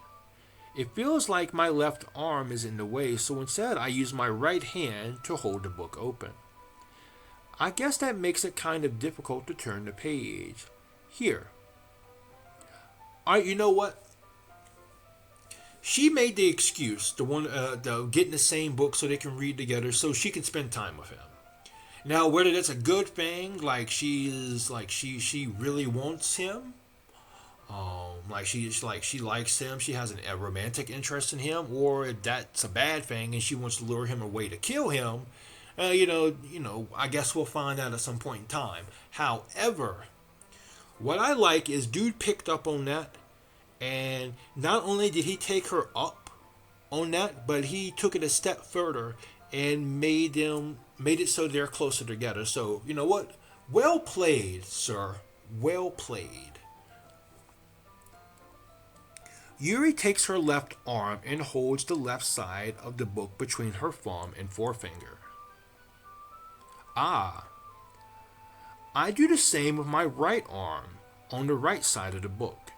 It feels like my left arm is in the way, so instead I use my right hand to hold the book open. I guess that makes it kind of difficult to turn the page. Here. Alright, you know what? She made the excuse, the getting the same book so they can read together so she can spend time with him. Now, whether that's a good thing, like she really wants him, like she likes him, she has a romantic interest in him, or if that's a bad thing and she wants to lure him away to kill him. I guess we'll find out at some point in time. However, what I like is dude picked up on that, and not only did he take her up on that, but he took it a step further and made it so they're closer together. So you know what? Well played, sir. Well played. Yuri takes her left arm and holds the left side of the book between her thumb and forefinger. Ah, I do the same with my right arm on the right side of the book.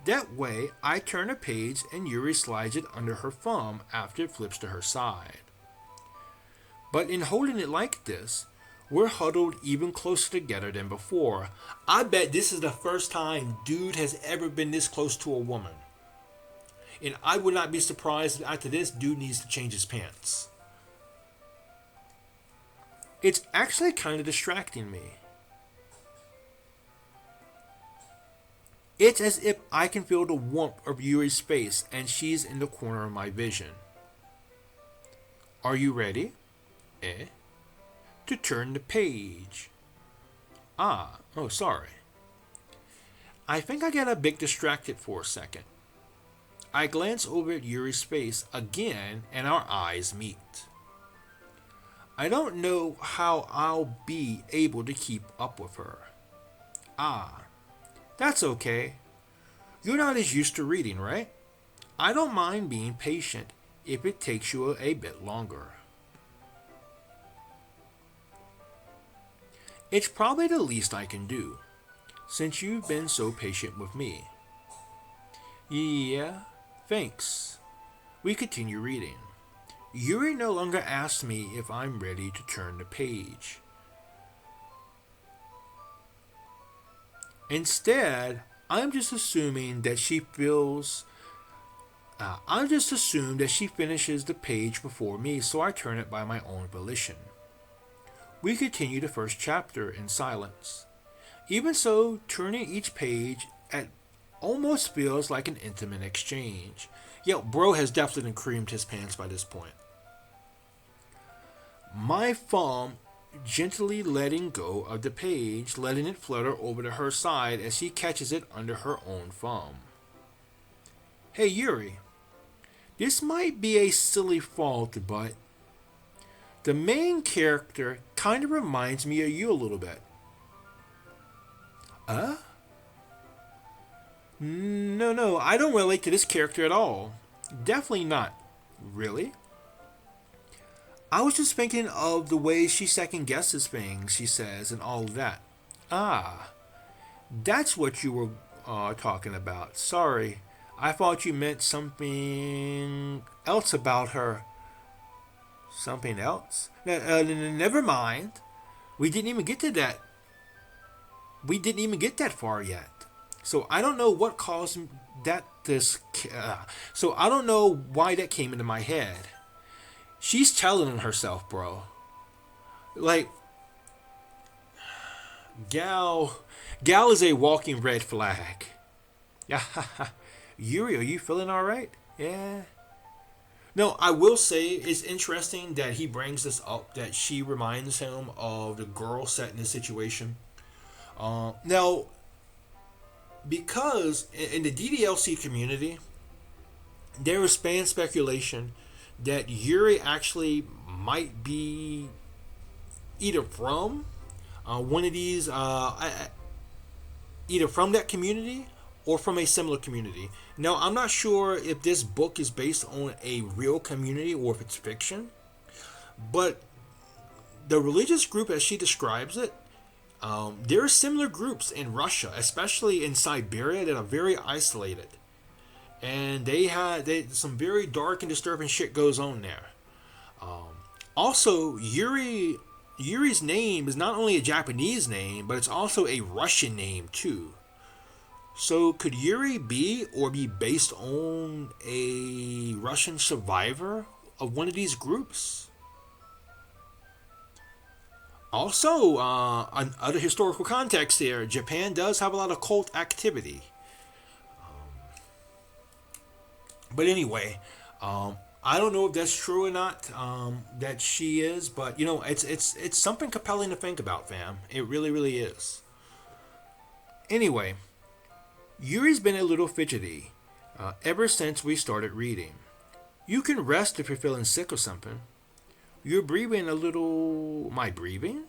That way, I turn a page and Yuri slides it under her thumb after it flips to her side. But in holding it like this, we're huddled even closer together than before. I bet this is the first time dude has ever been this close to a woman. And I would not be surprised if after this, dude needs to change his pants. It's actually kind of distracting me. It's as if I can feel the warmth of Yuri's face and she's in the corner of my vision. Are you ready? To turn the page. Sorry. I think I got a bit distracted for a second. I glance over at Yuri's face again and our eyes meet. I don't know how I'll be able to keep up with her. That's okay. You're not as used to reading, right? I don't mind being patient if it takes you a bit longer. It's probably the least I can do, since you've been so patient with me. Yeah, thanks. We continue reading. Yuri no longer asks me if I'm ready to turn the page. Instead, I'm just assuming that she finishes the page before me, so I turn it by my own volition. We continue the first chapter in silence. Even so, turning each page almost feels like an intimate exchange. Bro has definitely creamed his pants by this point. My thumb gently letting go of the page, letting it flutter over to her side as she catches it under her own thumb. Hey Yuri, this might be a silly fault, but the main character kind of reminds me of you a little bit. No, I don't relate to this character at all. Definitely not. Really? I was just thinking of the way she second guesses things, she says, and all of that. That's what you were talking about. Sorry, I thought you meant something else about her. Something else? Never mind. We didn't even get to that. We didn't even get that far yet. So I don't know what caused that. So I don't know why that came into my head. She's telling on herself, bro. Like, Gal is a walking red flag. Yeah, Yuri, are you feeling all right? Yeah. No, I will say it's interesting that he brings this up, that she reminds him of the girl set in this situation. Now, because in the DDLC community, there is fan speculation that Yuri actually might be either from one of these, either from that community or from a similar community. Now, I'm not sure if this book is based on a real community or if it's fiction, but the religious group as she describes it, there are similar groups in Russia, especially in Siberia, that are very isolated. And some very dark and disturbing shit goes on there. Also, Yuri's name is not only a Japanese name, but it's also a Russian name too. So could Yuri be based on a Russian survivor of one of these groups? Also, on other historical context here, Japan does have a lot of cult activity. But anyway, I don't know if that's true or not. That she is, but it's something compelling to think about, fam. It really, really is. Anyway, Yuri's been a little fidgety ever since we started reading. You can rest if you're feeling sick or something. You're breathing a little. Am I breathing?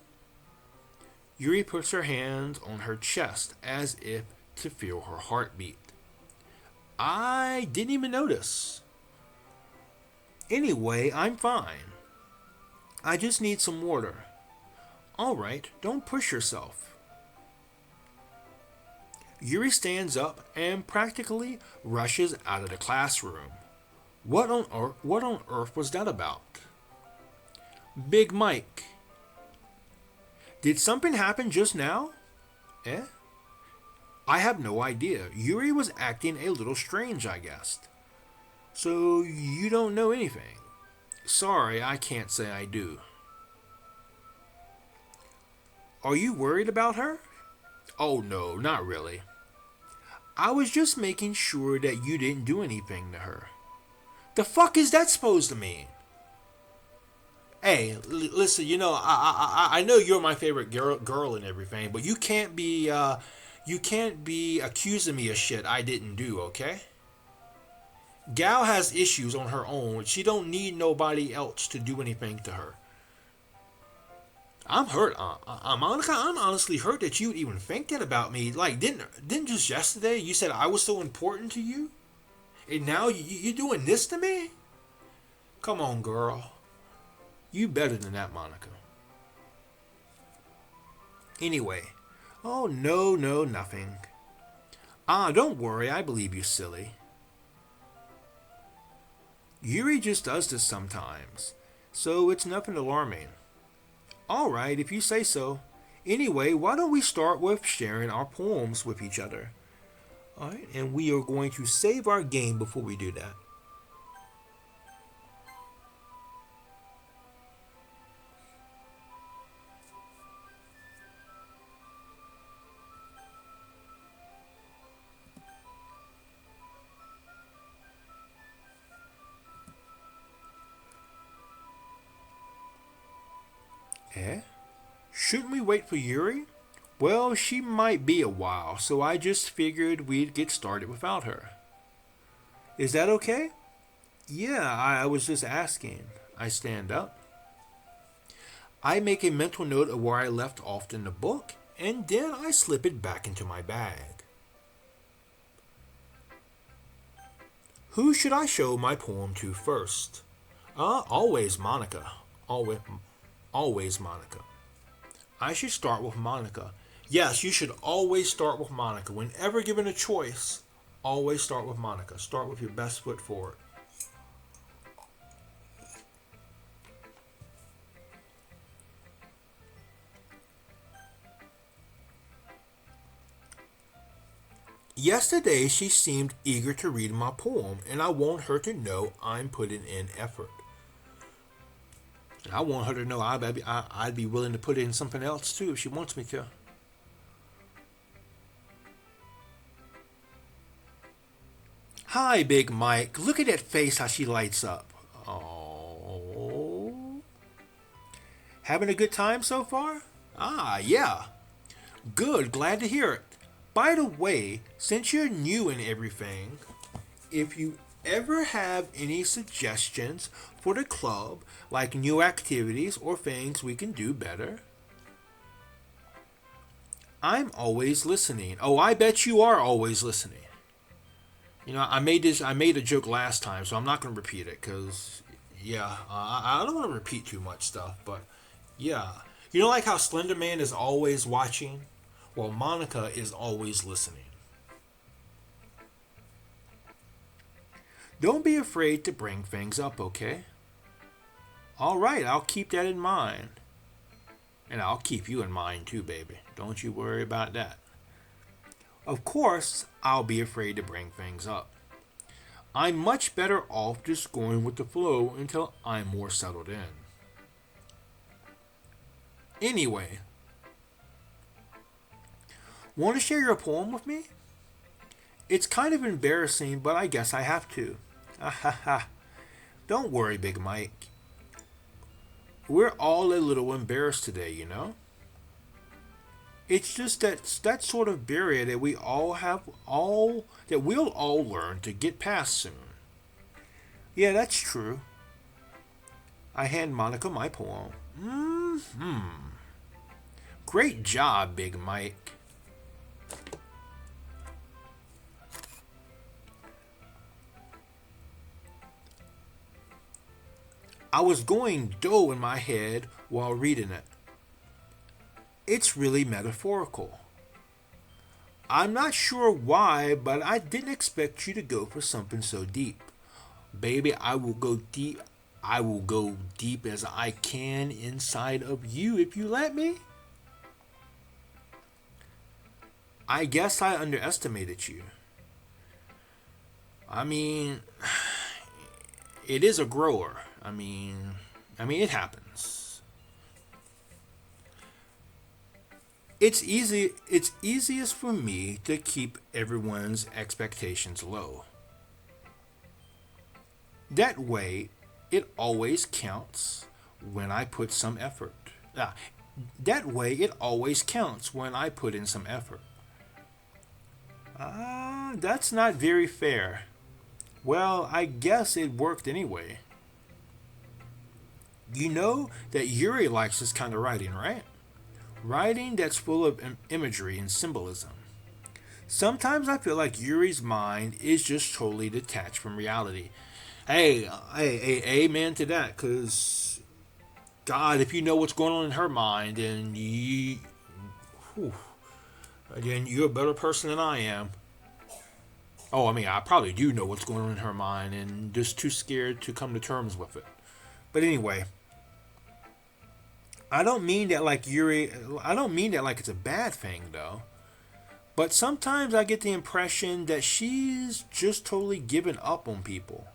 Yuri puts her hands on her chest as if to feel her heartbeat. I didn't even notice. Anyway, I'm fine. I just need some water. Alright, don't push yourself. Yuri stands up and practically rushes out of the classroom. What on earth was that about? Big Mike. Did something happen just now? Eh? I have no idea. Yuri was acting a little strange, I guessed. So you don't know anything? Sorry, I can't say I do. Are you worried about her? Oh no, not really. I was just making sure that you didn't do anything to her. The fuck is that supposed to mean? Hey, listen. I know you're my favorite girl and everything, but you can't be accusing me of shit I didn't do. Okay? Gal has issues on her own. She don't need nobody else to do anything to her. I'm hurt, Monica. I'm honestly hurt that you would even think that about me. Like, didn't just yesterday you said I was so important to you, and now you doing this to me? Come on, girl. You better than that, Monica. Anyway, oh no, no, nothing. Don't worry. I believe you, silly. Yuri just does this sometimes, so it's nothing alarming. Alright, if you say so. Anyway, why don't we start with sharing our poems with each other? Alright, and we are going to save our game before we do that. Eh? Shouldn't we wait for Yuri? Well, she might be a while, so I just figured we'd get started without her. Is that okay? Yeah, I was just asking. I stand up. I make a mental note of where I left off in the book, and then I slip it back into my bag. Who should I show my poem to first? Always Monica. Always Monica. I should start with Monica. Yes, you should always start with Monica. Whenever given a choice, always start with Monica. Start with your best foot forward. Yesterday, she seemed eager to read my poem, and I want her to know I'm putting in effort. I want her to know I'd be willing to put in something else too if she wants me to. Hi, Big Mike. Look at that face, how she lights up. Oh. Having a good time so far? Yeah. Good, glad to hear it. By the way, since you're new and everything, if you ever have any suggestions for the club, like new activities or things we can do better, I'm always listening. Oh, I bet you are always listening. I made a joke last time, so I'm not going to repeat it because, yeah, I don't want to repeat too much stuff, but yeah. Like how Slender Man is always watching? Well, Monica is always listening. Don't be afraid to bring things up, okay? Alright, I'll keep that in mind. And I'll keep you in mind too, baby. Don't you worry about that. Of course, I'll be afraid to bring things up. I'm much better off just going with the flow until I'm more settled in. Anyway, want to share your poem with me? It's kind of embarrassing, but I guess I have to. Ah ha ha. Don't worry, Big Mike. We're all a little embarrassed today, you know? It's just that sort of barrier that we'll all learn to get past soon. Yeah, that's true. I hand Monica my poem. Great job, Big Mike. I was going dough in my head while reading it. It's really metaphorical. I'm not sure why, but I didn't expect you to go for something so deep. Baby, I will go deep. I will go deep as I can inside of you if you let me. I guess I underestimated you. I mean, it is a grower. I mean, it happens. It's easy. It's easiest for me to keep everyone's expectations low. That way, it always counts when I put some effort. Ah, that way, it always counts when I put in some effort. That's not very fair. Well, I guess it worked anyway. You know that Yuri likes this kind of writing, right? Writing that's full of imagery and symbolism. Sometimes I feel like Yuri's mind is just totally detached from reality. Amen to that, because God, if you know what's going on in her mind, then you're a better person than I am. Oh, I mean, I probably do know what's going on in her mind and just too scared to come to terms with it. But anyway, I don't mean that like Yuri, I don't mean that like it's a bad thing though. But sometimes I get the impression that she's just totally given up on people.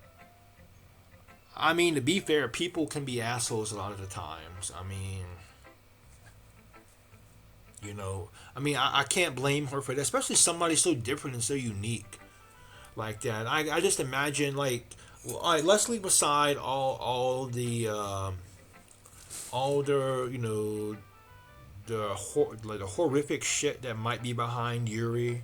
I mean, to be fair, people can be assholes a lot of the times. I can't blame her for that, especially somebody so different and so unique like that. I just imagine, like, well, all right, let's leave aside all the, the horrific shit that might be behind Yuri.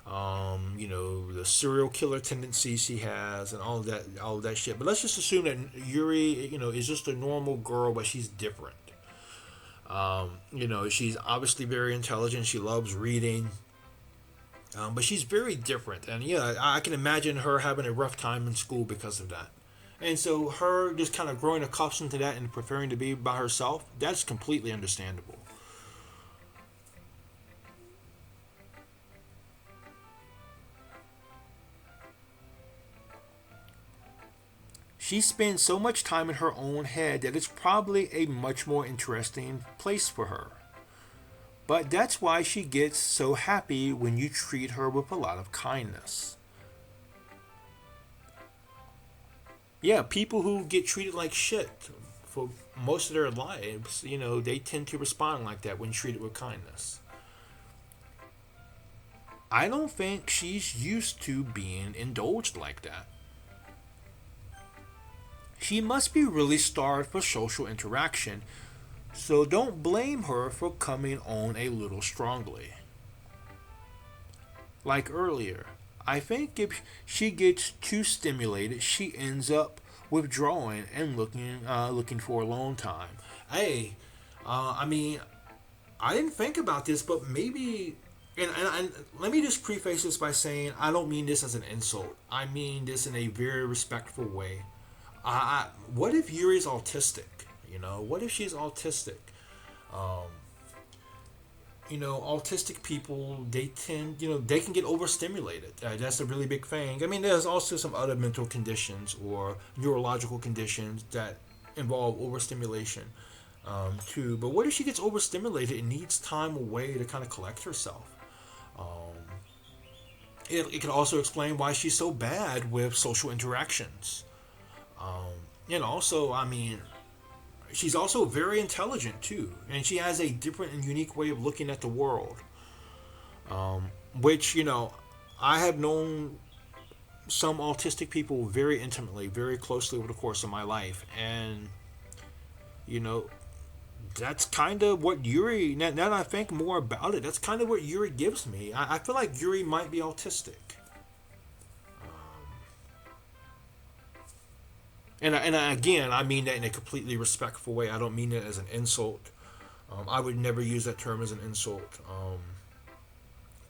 The serial killer tendencies she has and all that shit. But let's just assume that Yuri, is just a normal girl, but she's different. She's obviously very intelligent. She loves reading. But she's very different. And yeah, I can imagine her having a rough time in school because of that. And so her just kind of growing accustomed to that and preferring to be by herself, that's completely understandable. She spends so much time in her own head that it's probably a much more interesting place for her. But that's why she gets so happy when you treat her with a lot of kindness. Yeah, people who get treated like shit for most of their lives, they tend to respond like that when treated with kindness. I don't think she's used to being indulged like that. She must be really starved for social interaction, so don't blame her for coming on a little strongly. Like earlier, I think if she gets too stimulated, she ends up withdrawing and looking for a long time. Hey, I didn't think about this, but maybe, and let me just preface this by saying I don't mean this as an insult. I mean this in a very respectful way. What if Yuri's autistic? What if she's autistic? Um, autistic people, they tend, they can get overstimulated. That's a really big thing. I mean, there's also some other mental conditions or neurological conditions that involve overstimulation too. But what if she gets overstimulated and needs time away to kind of collect herself? Um, it can also explain why she's so bad with social interactions. And also, I mean, she's also very intelligent too, and she has a different and unique way of looking at the world. Which I have known some autistic people very intimately, very closely over the course of my life, and you know that's kind of what Yuri. Now that I think more about it, that's kind of what Yuri gives me. I feel like Yuri might be autistic. Again, I mean that in a completely respectful way. I don't mean it as an insult. I would never use that term as an insult.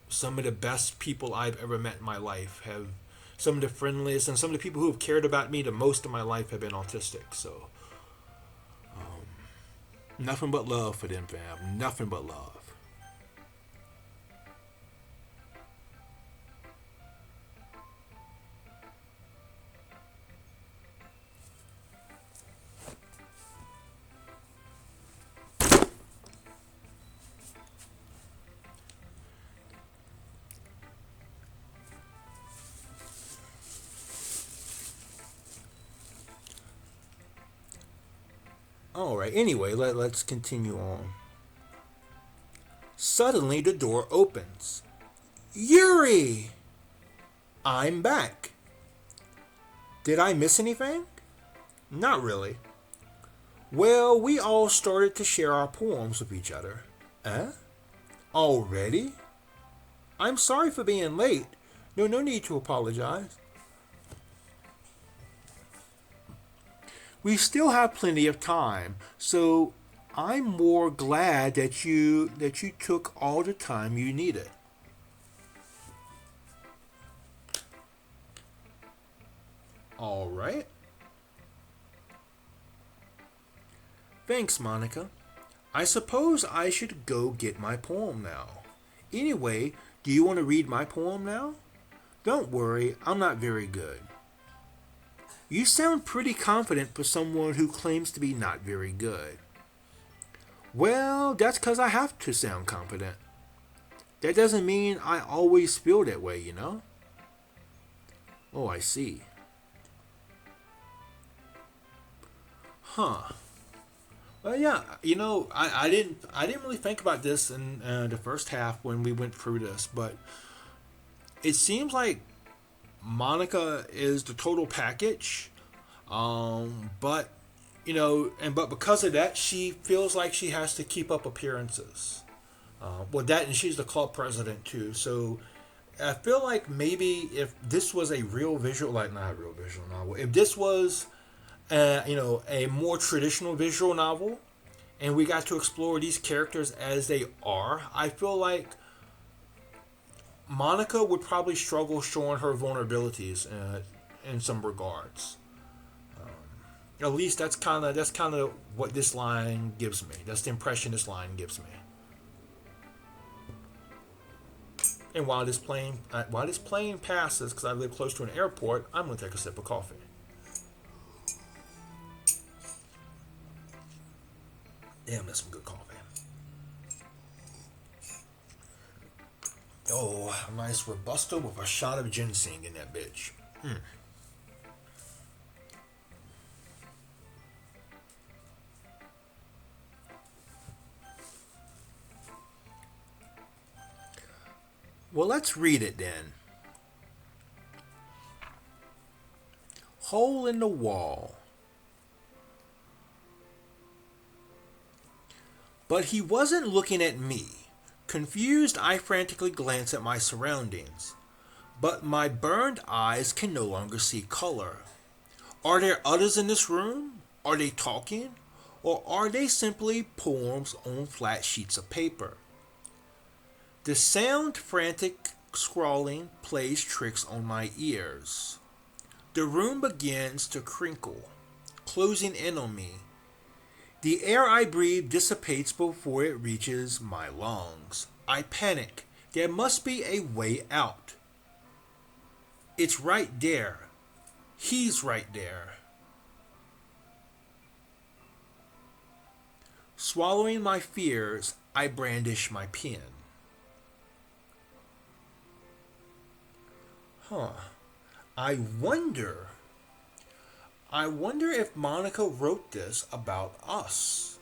Some of the best people I've ever met in my life have, some of the friendliest, and some of the people who have cared about me the most in my life have been autistic. So, nothing but love for them, fam. Nothing but love. Alright, anyway, let's continue on. Suddenly, the door opens. Yuri! I'm back. Did I miss anything? Not really. Well, we all started to share our poems with each other. Eh? Already? I'm sorry for being late. No need to apologize. We still have plenty of time, so I'm more glad that you took all the time you needed. All right. Thanks, Monica. I suppose I should go get my poem now. Anyway, do you want to read my poem now? Don't worry, I'm not very good. You sound pretty confident for someone who claims to be not very good. Well, that's 'cause I have to sound confident. That doesn't mean I always feel that way. Oh, I see. Huh. Well, yeah, I didn't really think about this in the first half when we went through this, but it seems like Monica is the total package. But but because of that, she feels like she has to keep up appearances. Well, that and she's the club president too. So I feel like maybe if this was a real visual, like not a real visual novel, if this was, a more traditional visual novel, and we got to explore these characters as they are, I feel like Monica would probably struggle showing her vulnerabilities in some regards. At least that's kind of what this line gives me. That's the impression this line gives me. And while this plane passes, because I live close to an airport, I'm gonna take a sip of coffee. Damn, that's some good coffee. Oh, a nice robusto with a shot of ginseng in that bitch. Well, let's read it then. Hole in the wall. But he wasn't looking at me. Confused, I frantically glanced at my surroundings. But my burned eyes can no longer see color. Are there others in this room? Are they talking? Or are they simply poems on flat sheets of paper? The sound frantic scrawling plays tricks on my ears. The room begins to crinkle, closing in on me. The air I breathe dissipates before it reaches my lungs. I panic. There must be a way out. It's right there. He's right there. Swallowing my fears, I brandish my pen. I wonder. I wonder if Monica wrote this about us.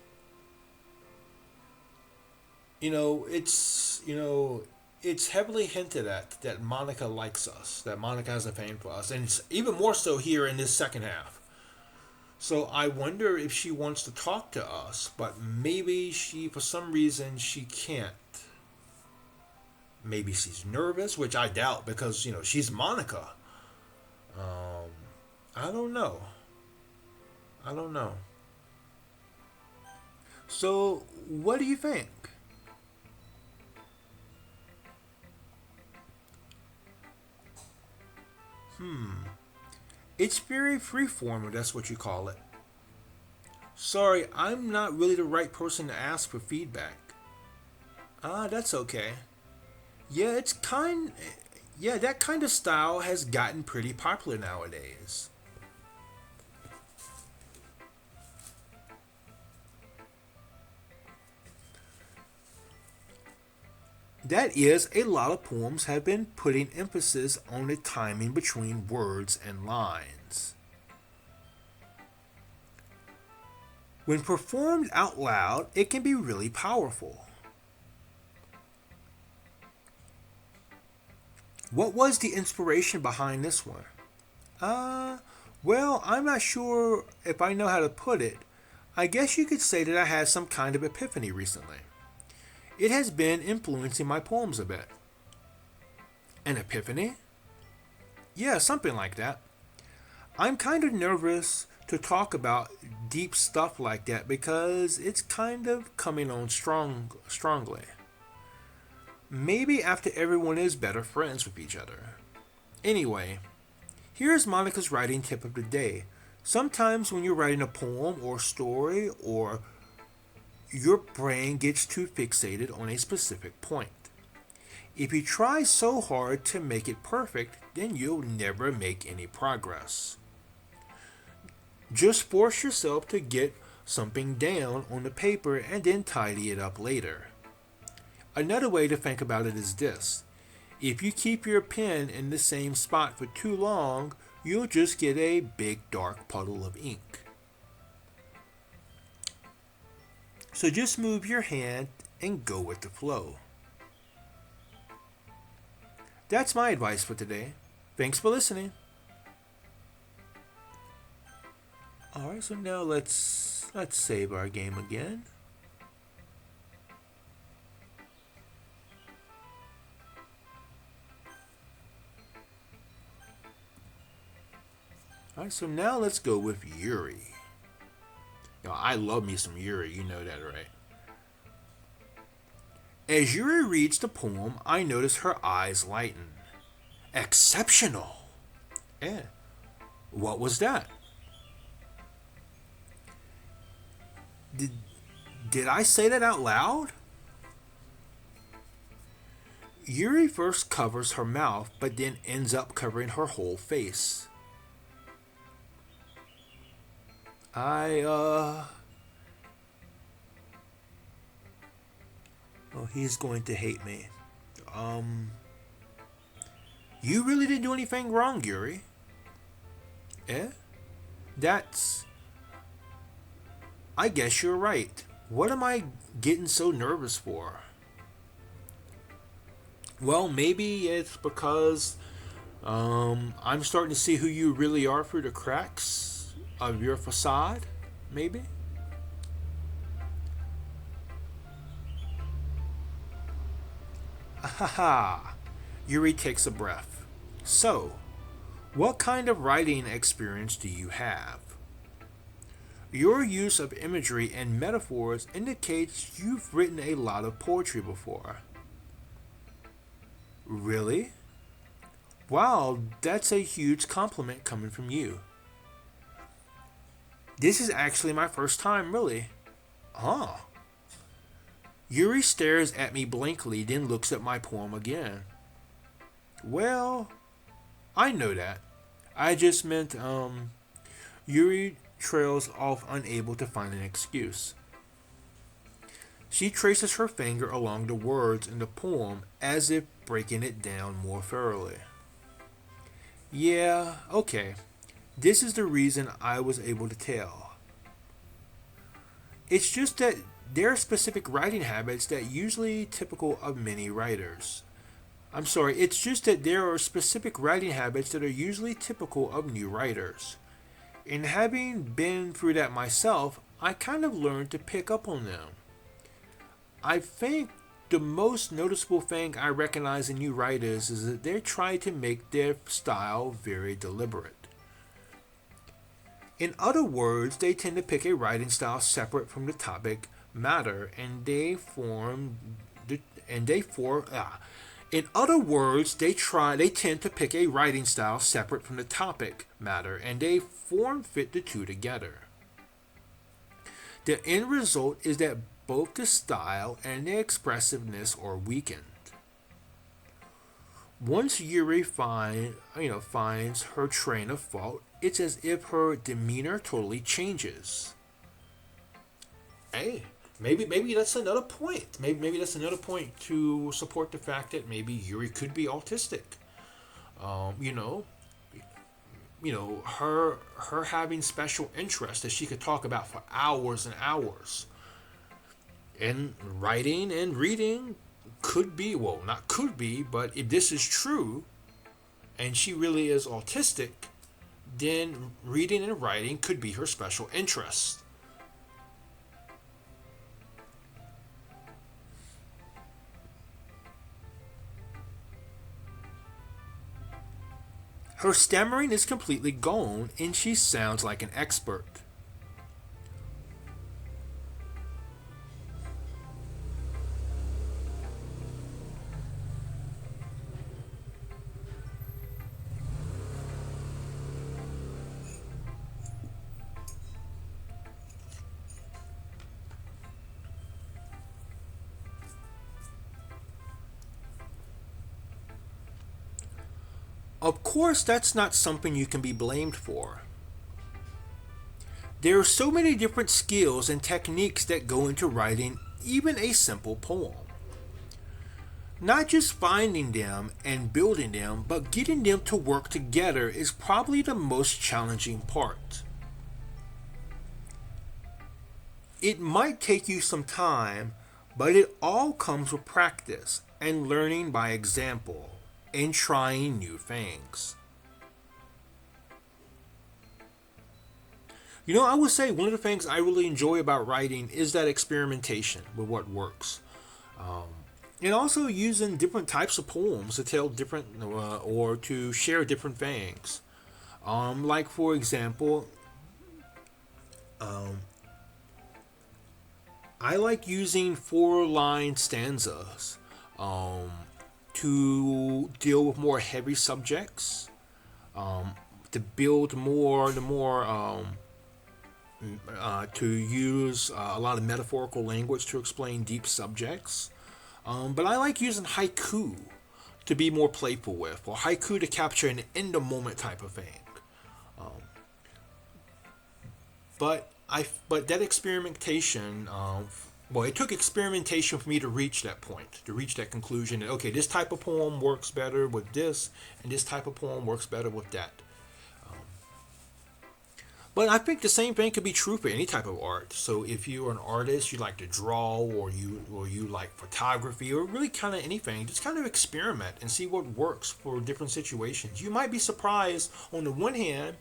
It's heavily hinted at that Monica likes us, that Monica has a fan for us, and it's even more so here in this second half. So I wonder if she wants to talk to us, but maybe for some reason, she can't. Maybe she's nervous, which I doubt because, she's Monica. Um, I don't know. I don't know. So, what do you think? It's very freeform, if that's what you call it. Sorry, I'm not really the right person to ask for feedback. That's okay. Yeah, yeah, that kind of style has gotten pretty popular nowadays. That is, a lot of poems have been putting emphasis on the timing between words and lines. When performed out loud, it can be really powerful. What was the inspiration behind this one? Uh, well, I'm not sure if I know how to put it. I guess you could say that I had some kind of epiphany recently. It has been influencing my poems a bit. An epiphany? Yeah, something like that. I'm kind of nervous to talk about deep stuff like that because it's kind of coming on strongly. Maybe after everyone is better friends with each other. Anyway, here's Monica's writing tip of the day. Sometimes when you're writing a poem or story or your brain gets too fixated on a specific point. If you try so hard to make it perfect, then you'll never make any progress. Just force yourself to get something down on the paper and then tidy it up later. Another way to think about it is this. If you keep your pen in the same spot for too long, you'll just get a big dark puddle of ink. So just move your hand and go with the flow. That's my advice for today. Thanks for listening. Alright, so now let's save our game again. Alright, so now let's go with Yuri. Now, I love me some Yuri, you know that, right? As Yuri reads the poem, I notice her eyes lighten. Exceptional! Eh, what was that? Did, did I say that out loud? Yuri first covers her mouth, but then ends up covering her whole face. I, Oh, he's going to hate me. Um. You really didn't do anything wrong, Yuri. Eh? That's. I guess you're right. What am I getting so nervous for? Well, maybe it's because I'm starting to see who you really are through the cracks of your facade. Maybe. Haha. Yuri takes a breath. So, what kind of writing experience do you have? Your use of imagery and metaphors indicates you've written a lot of poetry before. Really? Wow, that's a huge compliment coming from you. This is actually my first time, really. Huh. Yuri stares at me blankly, then looks at my poem again. Well, I know that. I just meant, Yuri trails off, unable to find an excuse. She traces her finger along the words in the poem as if breaking it down more thoroughly. Yeah, okay. This is the reason I was able to tell. It's just that there are specific writing habits that usually typical of many writers. I'm sorry, it's just that there are specific writing habits that are usually typical of new writers. And having been through that myself, I kind of learned to pick up on them. I think the most noticeable thing I recognize in new writers is that they try to make their style very deliberate. In other words, they tend to pick a writing style separate from the topic matter, and they form. In other words, they tend to pick a writing style separate from the topic matter, and they form fit the two together. The end result is that both the style and the expressiveness are weakened. Once finds her train of thought, it's as if her demeanor totally changes. Hey, maybe that's another point. Maybe that's another point to support the fact that maybe Yuri could be autistic. Um, you know, her having special interests that she could talk about for hours and hours. And writing and reading could be, well, not could be, but if this is true and she really is autistic, then reading and writing could be her special interest. Her stammering is completely gone and she sounds like an expert. Of course, that's not something you can be blamed for. There are so many different skills and techniques that go into writing even a simple poem. Not just finding them and building them, but getting them to work together is probably the most challenging part. It might take you some time, but it all comes with practice and learning by example and trying new things. I would say one of the things I really enjoy about writing is that experimentation with what works. Um, and also using different types of poems to tell different or to share different things. Like, for example, um, I like using 4-line stanzas um, to deal with more heavy subjects, to build more, to use a lot of metaphorical language to explain deep subjects. But I like using haiku to be more playful with, or haiku to capture an in the moment type of thing. Um, but that experimentation, well, it took experimentation for me to reach that point, to reach that conclusion that okay, this type of poem works better with this, and this type of poem works better with that. Um, But I think the same thing could be true for any type of art. So if you're an artist, you like to draw, or you like photography, or really kind of anything, just kind of experiment and see what works for different situations. You might be surprised on the one hand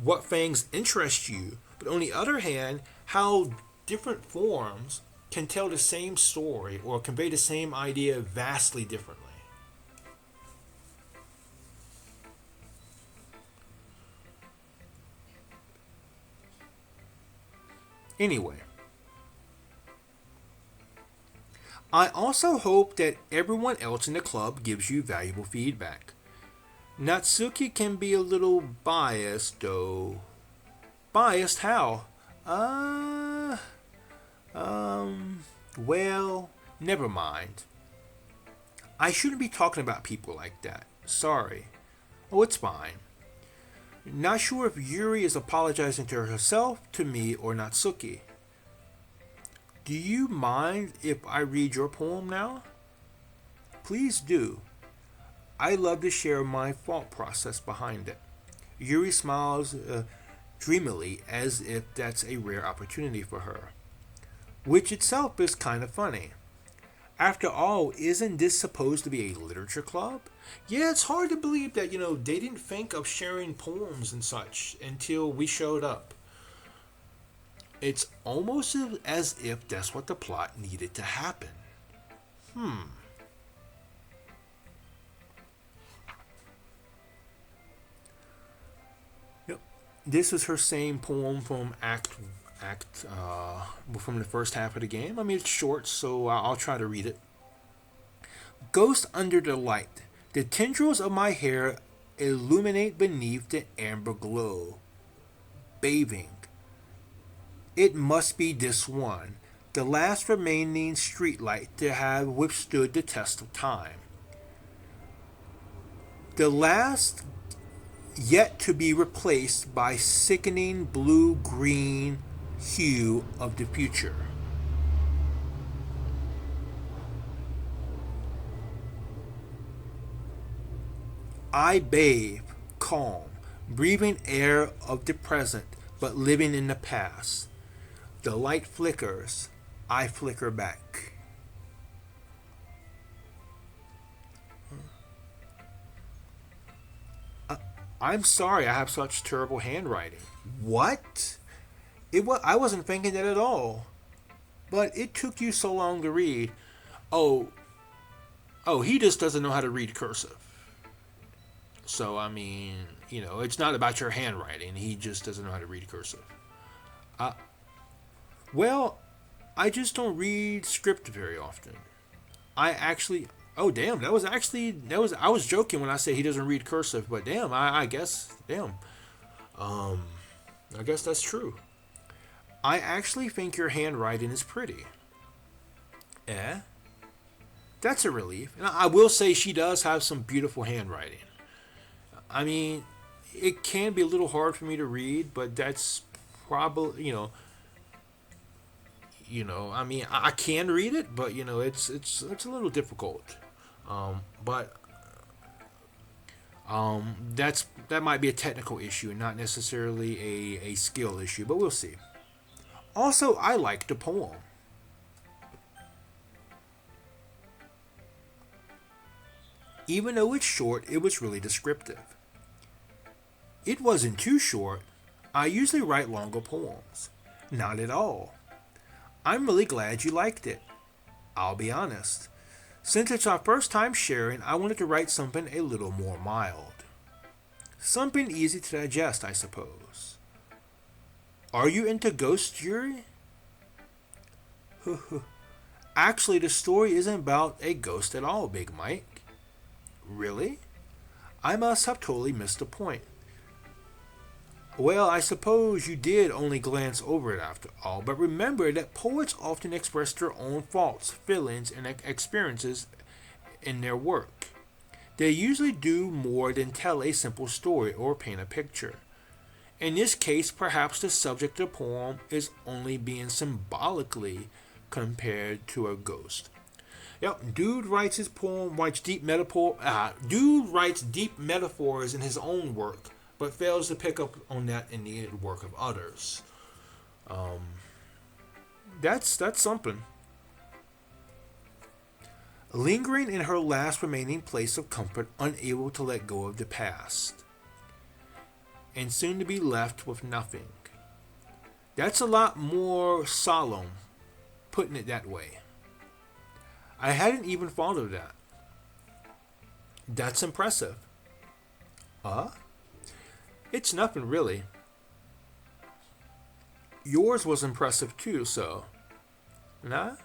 what things interest you, but on the other hand, how different forms can tell the same story or convey the same idea vastly differently. Anyway, I also hope that everyone else in the club gives you valuable feedback. Natsuki can be a little biased, though. Biased how? Uh, well, never mind. I shouldn't be talking about people like that. Sorry. Oh, it's fine. Not sure if Yuri is apologizing to herself, to me, or Natsuki. Do you mind if I read your poem now? Please do. I love to share my thought process behind it. Yuri smiles dreamily as if that's a rare opportunity for her, which itself is kind of funny. After all, isn't this supposed to be a literature club? Yeah, it's hard to believe that, they didn't think of sharing poems and such until we showed up. It's almost as if that's what the plot needed to happen. Hmm. Yep. This is her same poem from from the first half of the game. I mean, it's short, so I'll try to read it. Ghost under the light. The tendrils of my hair illuminate beneath the amber glow. Bathing. It must be this one, the last remaining streetlight to have withstood the test of time. The last yet to be replaced by sickening blue-green hue of the future. I bathe, calm, breathing air of the present, but living in the past. The light flickers, I flicker back. I'm sorry I have such terrible handwriting. What? I wasn't thinking that at all. But it took you so long to read. Oh, he just doesn't know how to read cursive. So, I mean, it's not about your handwriting. He just doesn't know how to read cursive. Uh, well, I just don't read script very often. I actually. Oh, damn. I was joking when I said he doesn't read cursive, but damn, I guess. Damn. I guess that's true. I actually think your handwriting is pretty. Eh? That's a relief. And I will say she does have some beautiful handwriting. I mean, it can be a little hard for me to read, but that's probably, I mean, I can read it, but it's a little difficult. But that might be a technical issue, not necessarily a skill issue, but we'll see. Also, I like the poem. Even though it's short, it was really descriptive. It wasn't too short. I usually write longer poems. Not at all. I'm really glad you liked it. I'll be honest. Since it's our first time sharing, I wanted to write something a little more mild. Something easy to digest, I suppose. Are you into ghosts, Yuri? Actually, the story isn't about a ghost at all, Big Mike. Really? I must have totally missed the point. Well, I suppose you did only glance over it after all, but remember that poets often express their own thoughts, feelings, and experiences in their work. They usually do more than tell a simple story or paint a picture. In this case, perhaps the subject of the poem is only being symbolically compared to a ghost. Yep, dude writes his poem, dude writes deep metaphors in his own work, but fails to pick up on that in the work of others. That's something. Lingering in her last remaining place of comfort, unable to let go of the past, and soon to be left with nothing. That's a lot more solemn, putting it that way. I hadn't even thought of that. That's impressive. It's nothing really. Yours was impressive too, so. Nah?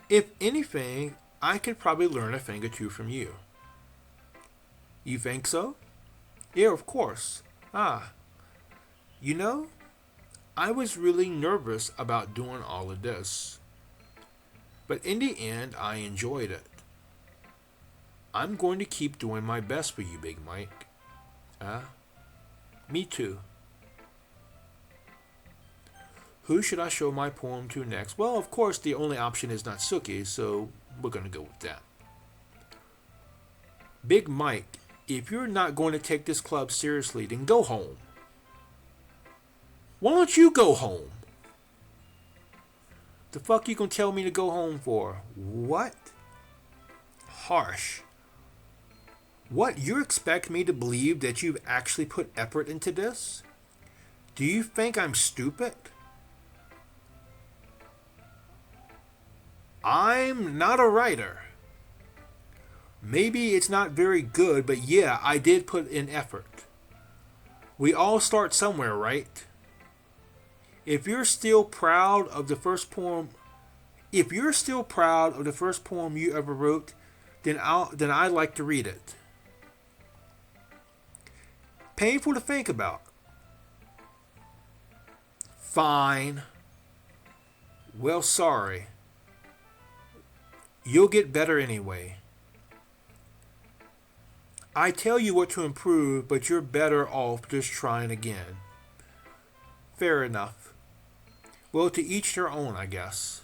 If anything, I could probably learn a thing or two from you. You think so? Yeah, of course. You know, I was really nervous about doing all of this. But in the end, I enjoyed it. I'm going to keep doing my best for you, Big Mike. Me too. Who should I show my poem to next? Well, of course, the only option is Natsuki, so we're going to go with that. Big Mike, If you're not going to take this club seriously, then go home. Why don't you go home? The fuck you gonna tell me to go home for? What? Harsh. What, you expect me to believe that you've actually put effort into this? Do you think I'm stupid? I'm not a writer. Maybe it's not very good, but yeah, I did put in effort. We all start somewhere, right? If you're still proud of the first poem you ever wrote, then I'd like to read it. Painful to think about. Fine. Well, sorry. You'll get better anyway. I tell you what to improve, but you're better off just trying again. Fair enough. Well, to each their own, I guess.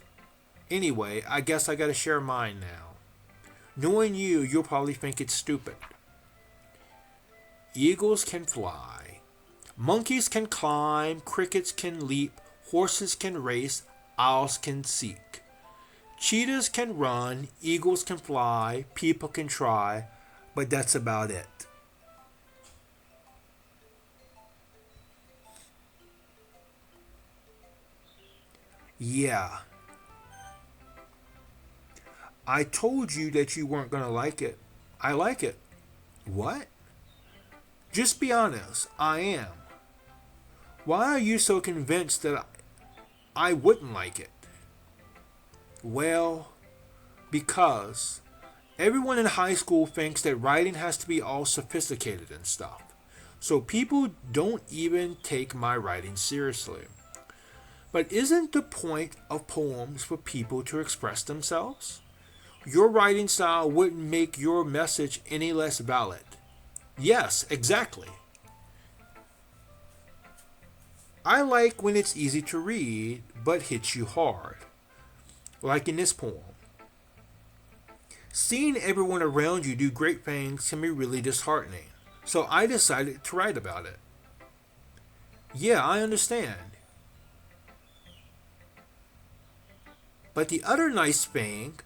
Anyway, I guess I gotta share mine now. Knowing you, you'll probably think it's stupid. Eagles can fly. Monkeys can climb. Crickets can leap. Horses can race. Owls can seek. Cheetahs can run. Eagles can fly. People can try. But that's about it. Yeah. I told you that you weren't gonna like it. I like it. What? Just be honest. I am. Why are you so convinced that I wouldn't like it? Well, because everyone in high school thinks that writing has to be all sophisticated and stuff. So people don't even take my writing seriously. But isn't the point of poems for people to express themselves? Your writing style wouldn't make your message any less valid. Yes, exactly. I like when it's easy to read, but hits you hard. Like in this poem. Seeing everyone around you do great things can be really disheartening. So I decided to write about it. Yeah, I understand. But the other nice thing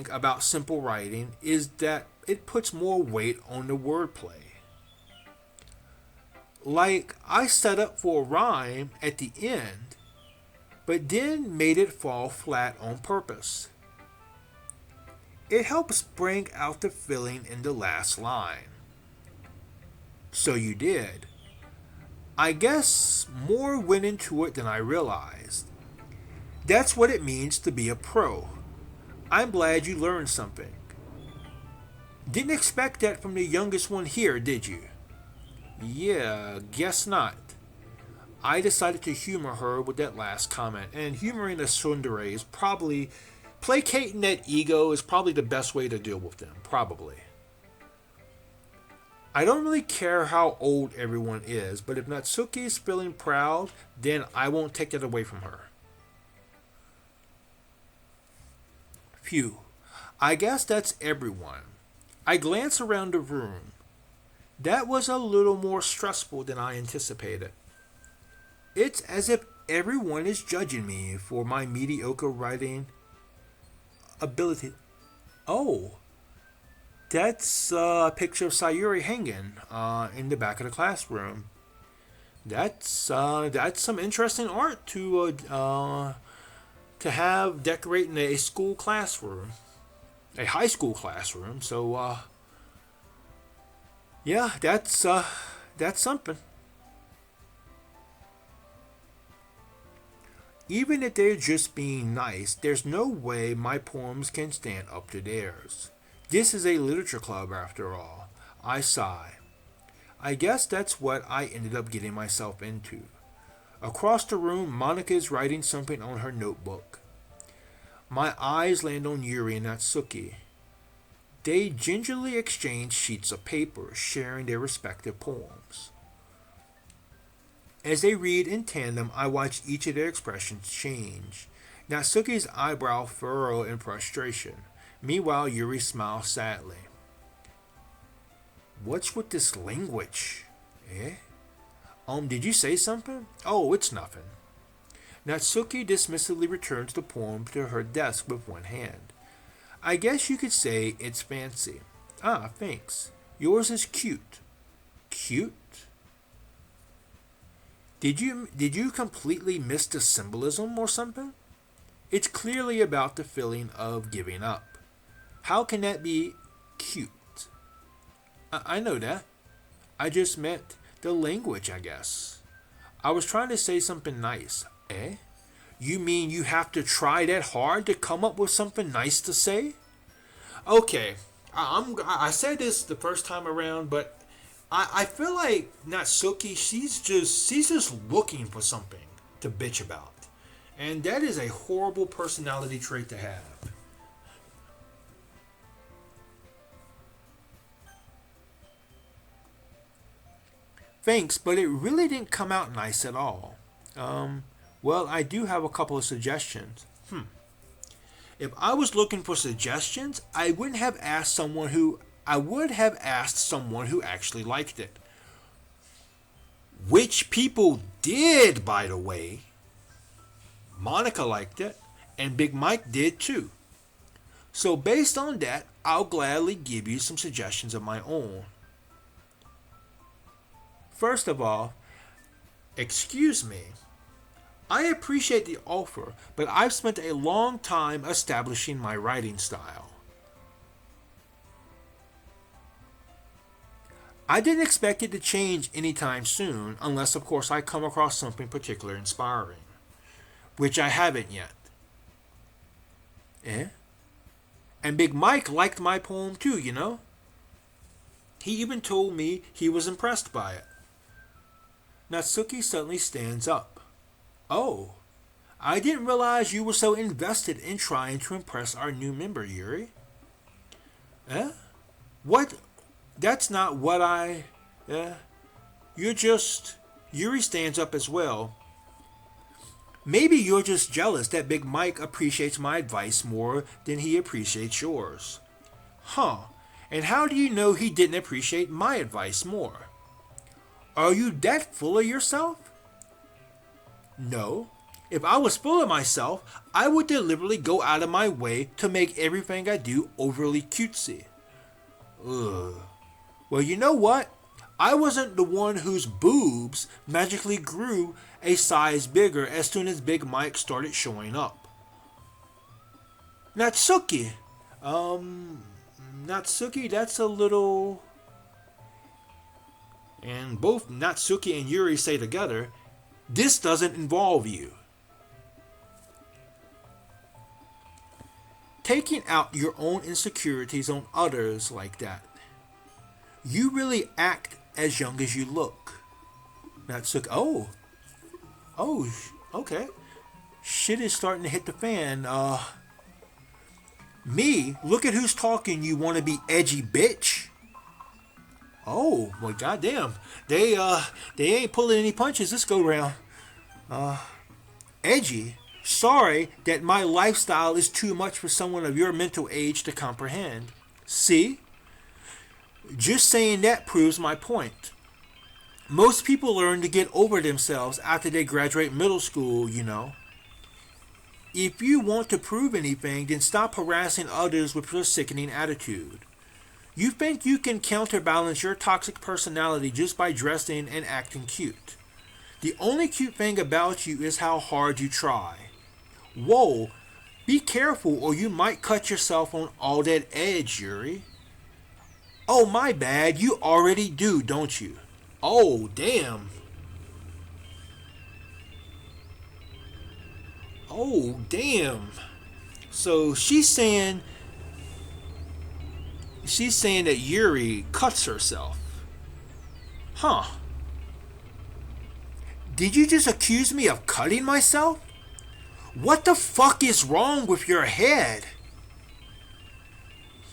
about simple writing is that it puts more weight on the wordplay. Like, I set up for a rhyme at the end, but then made it fall flat on purpose. It helps bring out the feeling in the last line. So you did. I guess more went into it than I realized. That's what it means to be a pro. I'm glad you learned something. Didn't expect that from the youngest one here, did you? Yeah, guess not. I decided to humor her with that last comment, and humoring a tsundere is probably placating that ego is probably the best way to deal with them, probably. I don't really care how old everyone is, but if Natsuki is feeling proud, then I won't take that away from her. Phew. I guess that's everyone. I glance around the room. That was a little more stressful than I anticipated. It's as if everyone is judging me for my mediocre writing ability. Oh, that's a picture of Sayuri hanging in the back of the classroom. That's some interesting art to have decorating a school classroom, a high school classroom. So yeah, that's something. Even if they're just being nice, there's no way my poems can stand up to theirs. This is a literature club after all. I sigh. I guess that's what I ended up getting myself into. Across the room, Monica is writing something on her notebook. My eyes land on Yuri and Natsuki. They gingerly exchange sheets of paper, sharing their respective poems. As they read in tandem, I watch each of their expressions change. Natsuki's eyebrow furrow in frustration. Meanwhile, Yuri smiles sadly. What's with this language? Eh? Did you say something? Oh, it's nothing. Natsuki dismissively returns the poem to her desk with one hand. I guess you could say it's fancy. Ah, thanks. Yours is cute. Cute? Did you completely miss the symbolism or something? It's clearly about the feeling of giving up. How can that be cute? I know that. I just meant the language, I guess. I was trying to say something nice. Eh? You mean you have to try that hard to come up with something nice to say? Okay, I said this the first time around, but I feel like Natsuki, she's just looking for something to bitch about. And that is a horrible personality trait to have. Thanks, but it really didn't come out nice at all. Well, I do have a couple of suggestions. If I was looking for suggestions, I would have asked someone who actually liked it. Which people did, by the way. Monica liked it, and Big Mike did too. So based on that, I'll gladly give you some suggestions of my own. First of all, excuse me. I appreciate the offer, but I've spent a long time establishing my writing style. I didn't expect it to change anytime soon, unless of course I come across something particularly inspiring, which I haven't yet. Eh? And Big Mike liked my poem too, you know? He even told me he was impressed by it. Natsuki suddenly stands up. Oh, I didn't realize you were so invested in trying to impress our new member, Yuri. Eh? What? That's not what I... You're just... Yuri stands up as well. Maybe you're just jealous that Big Mike appreciates my advice more than he appreciates yours. Huh. And how do you know he didn't appreciate my advice more? Are you that full of yourself? No. If I was full of myself, I would deliberately go out of my way to make everything I do overly cutesy. Ugh. Well, you know what? I wasn't the one whose boobs magically grew a size bigger as soon as Big Mike started showing up. Natsuki. Natsuki, that's a little... And both Natsuki and Yuri say together, this doesn't involve you. Taking out your own insecurities on others like that. You really act as young as you look. Natsuki, okay. Shit is starting to hit the fan. Me? Look at who's talking, you wanna be edgy bitch. Oh, well, goddamn. They ain't pulling any punches this go round. Edgy? Sorry that my lifestyle is too much for someone of your mental age to comprehend. See? Just saying that proves my point. Most people learn to get over themselves after they graduate middle school, you know. If you want to prove anything, then stop harassing others with your sickening attitude. You think you can counterbalance your toxic personality just by dressing and acting cute. The only cute thing about you is how hard you try. Whoa, be careful or you might cut yourself on all that edge, Yuri. Oh, my bad, you already do, don't you? Oh, damn. Oh, damn. So she's saying that Yuri cuts herself. Huh. Did you just accuse me of cutting myself? What the fuck is wrong with your head?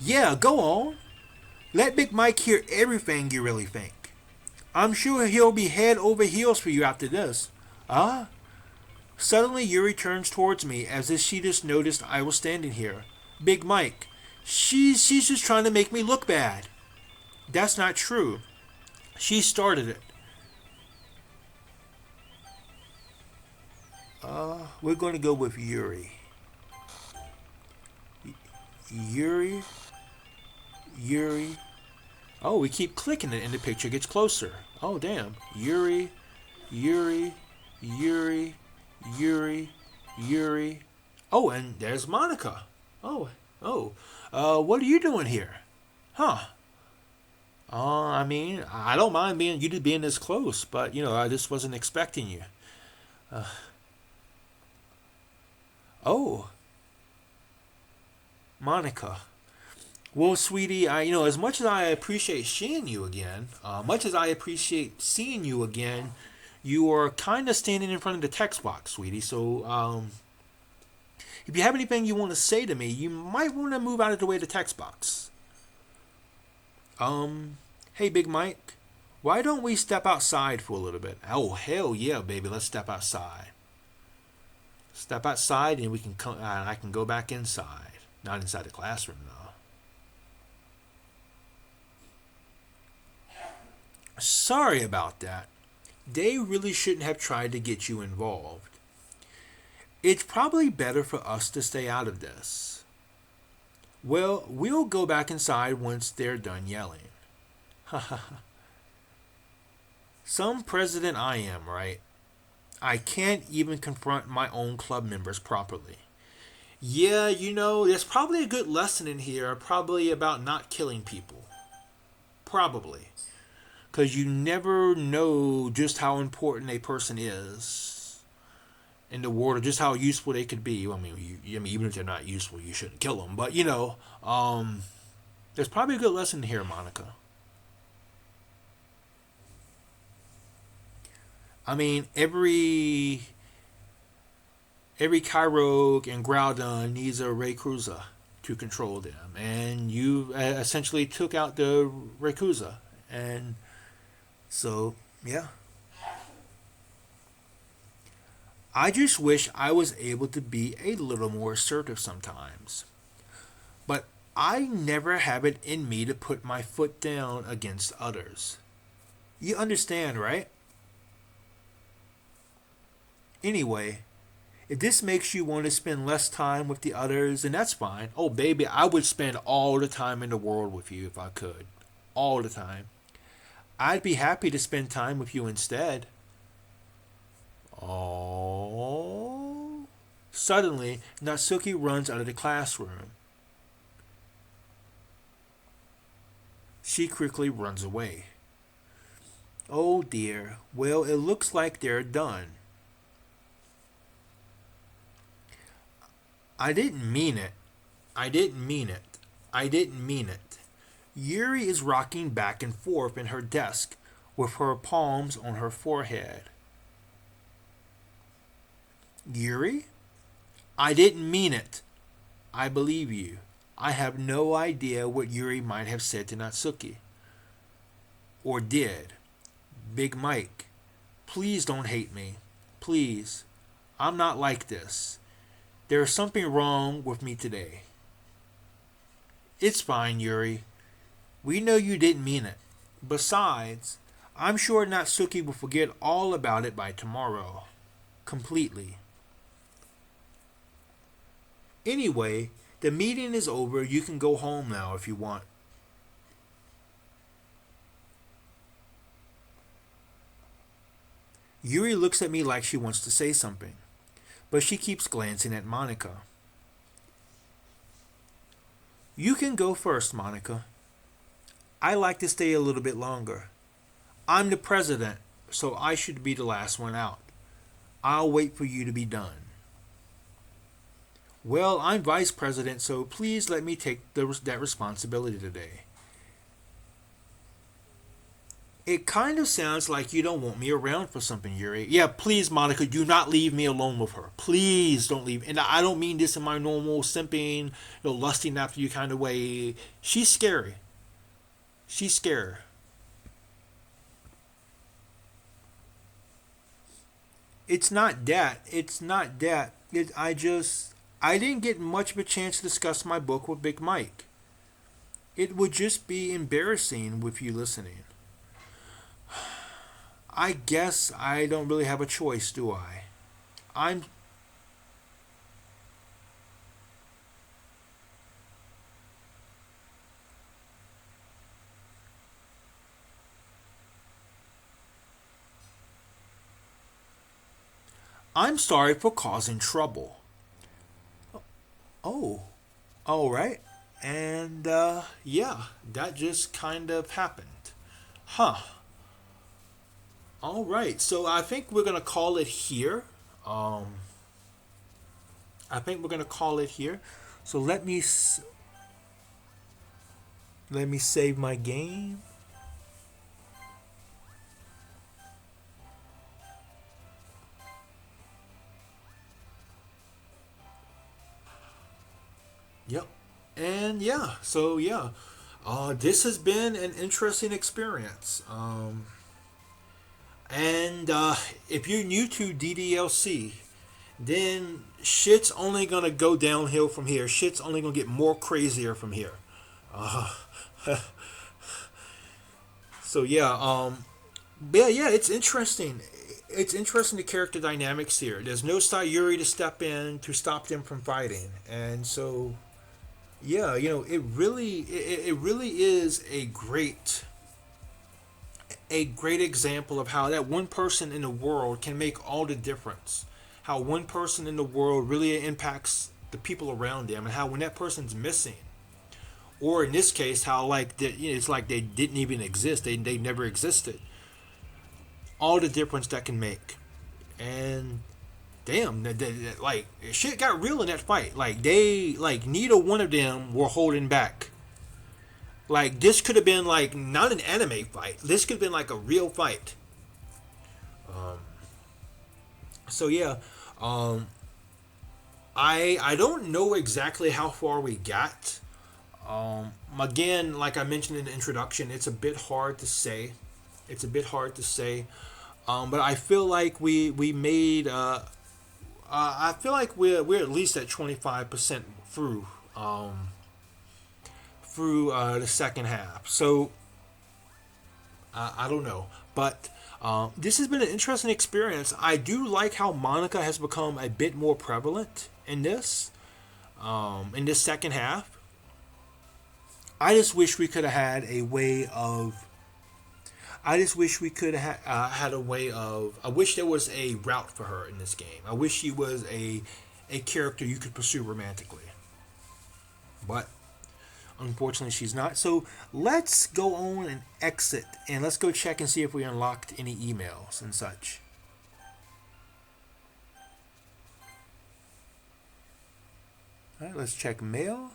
Yeah, go on. Let Big Mike hear everything you really think. I'm sure he'll be head over heels for you after this. Ah? Suddenly Yuri turns towards me as if she just noticed I was standing here. Big Mike, she's just trying to make me look bad. That's not true. She started it. We're going to go with Yuri. Yuri. Yuri. Oh, we keep clicking it and the picture gets closer. Oh, damn. Yuri. Yuri. Yuri. Yuri. Yuri. Oh, and there's Monica. Oh, oh. What are you doing here? Huh. I mean, I don't mind being this close, but I just wasn't expecting you. Oh, Monica. Well, sweetie, as much as I appreciate seeing you again, much as I appreciate seeing you again, you are kind of standing in front of the text box, sweetie. So, if you have anything you want to say to me, you might want to move out of the way of the text box. Hey, Big Mike, why don't we step outside for a little bit? Oh, hell yeah, baby, let's step outside. Step outside and we can come. I can go back inside. Not inside the classroom, though. Sorry about that. They really shouldn't have tried to get you involved. It's probably better for us to stay out of this. Well, we'll go back inside once they're done yelling. Ha ha ha. Some president I am, right? I can't even confront my own club members properly. Yeah, there's probably a good lesson in here, probably about not killing people. Probably. Because you never know just how important a person is in the world, or just how useful they could be. Even if they're not useful, you shouldn't kill them. But, there's probably a good lesson here, Monica. I mean, every Kyrogue and Groudon needs a Rayquaza to control them, and you essentially took out the Rayquaza, and so yeah. I just wish I was able to be a little more assertive sometimes, but I never have it in me to put my foot down against others. You understand, right? Anyway, if this makes you want to spend less time with the others, then that's fine. Oh, baby, I would spend all the time in the world with you if I could. All the time. I'd be happy to spend time with you instead. Oh. Suddenly, Natsuki runs out of the classroom. She quickly runs away. Oh dear. Well, it looks like they're done. I didn't mean it. I didn't mean it. I didn't mean it. Yuri is rocking back and forth in her desk with her palms on her forehead. Yuri? I didn't mean it. I believe you. I have no idea what Yuri might have said to Natsuki. Or did. Big Mike, please don't hate me. Please. I'm not like this. There is something wrong with me today. It's fine, Yuri. We know you didn't mean it. Besides, I'm sure Natsuki will forget all about it by tomorrow. Completely. Anyway, the meeting is over. You can go home now if you want. Yuri looks at me like she wants to say something, but she keeps glancing at Monica. You can go first, Monica. I like to stay a little bit longer. I'm the president, so I should be the last one out. I'll wait for you to be done. Well, I'm vice president, so please let me take that responsibility today. It kind of sounds like you don't want me around for something, Yuri. Yeah, please, Monica, do not leave me alone with her. Please don't leave. And I don't mean this in my normal simping, lusting after you kind of way. She's scary. She's scary. It's not that. It's not that. I didn't get much of a chance to discuss my book with Big Mike. It would just be embarrassing with you listening. I guess I don't really have a choice, do I? I'm I'm sorry for causing trouble. Oh, all right. And yeah, that just kind of happened. Huh. All right. So I think we're gonna call it here. Um, I think we're gonna call it here. So let me save my game. Yep. And yeah, so yeah, this has been an interesting experience. And if you're new to DDLC, then shit's only gonna go downhill from here. Shit's only gonna get more crazier from here. Uh, so yeah, yeah, it's interesting. It's interesting the character dynamics here. There's no Sayuri to step in to stop them from fighting, and so yeah, it really is a great example of how that one person in the world can make all the difference. How one person in the world really impacts the people around them, and how when that person's missing, or in this case, how it's like they didn't even exist. They never existed. All the difference that can make, and damn, like shit got real in that fight. Like neither one of them were holding back. Like this could have been like not an anime fight. This could have been like a real fight. Um, so yeah, um, I don't know exactly how far we got. Again, like I mentioned in the introduction, it's a bit hard to say. It's a bit hard to say. But I feel like we made. I feel like we're at least at 25% through. Through the second half. So I don't know, but this has been an interesting experience. I do like how Monica has become a bit more prevalent in this second half. I just wish we could have had a way of. I just wish we could have had a way of. I wish there was a route for her in this game. I wish she was a character you could pursue romantically, but unfortunately, she's not. So let's go on and exit, and let's go check and see if we unlocked any emails and such. All right, let's check mail.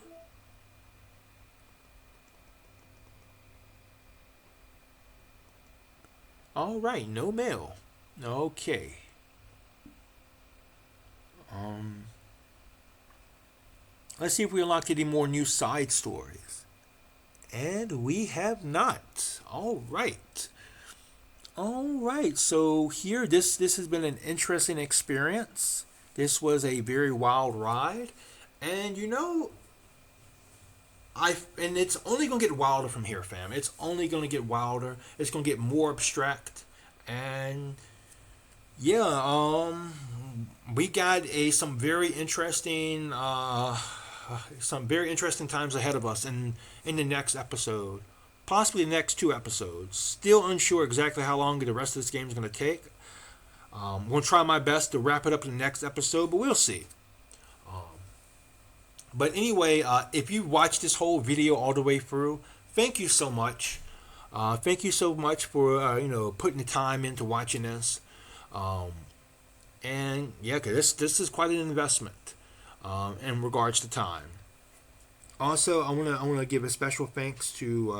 All right, no mail. Okay. Um, let's see if we unlocked any more new side stories. And we have not. All right. All right. So here, this has been an interesting experience. This was a very wild ride, and and it's only gonna get wilder from here, fam. It's only gonna get wilder. It's gonna get more abstract, and yeah, we got a some very interesting times ahead of us in the next episode, possibly the next two episodes. Still unsure exactly how long the rest of this game is gonna take. I'm gonna try my best to wrap it up in the next episode, but we'll see. Um, but anyway, if you watched this whole video all the way through, thank you so much. Thank you so much for putting the time into watching this. Um, and yeah, cause this is quite an investment in regards to time. Also, I wanna give a special thanks to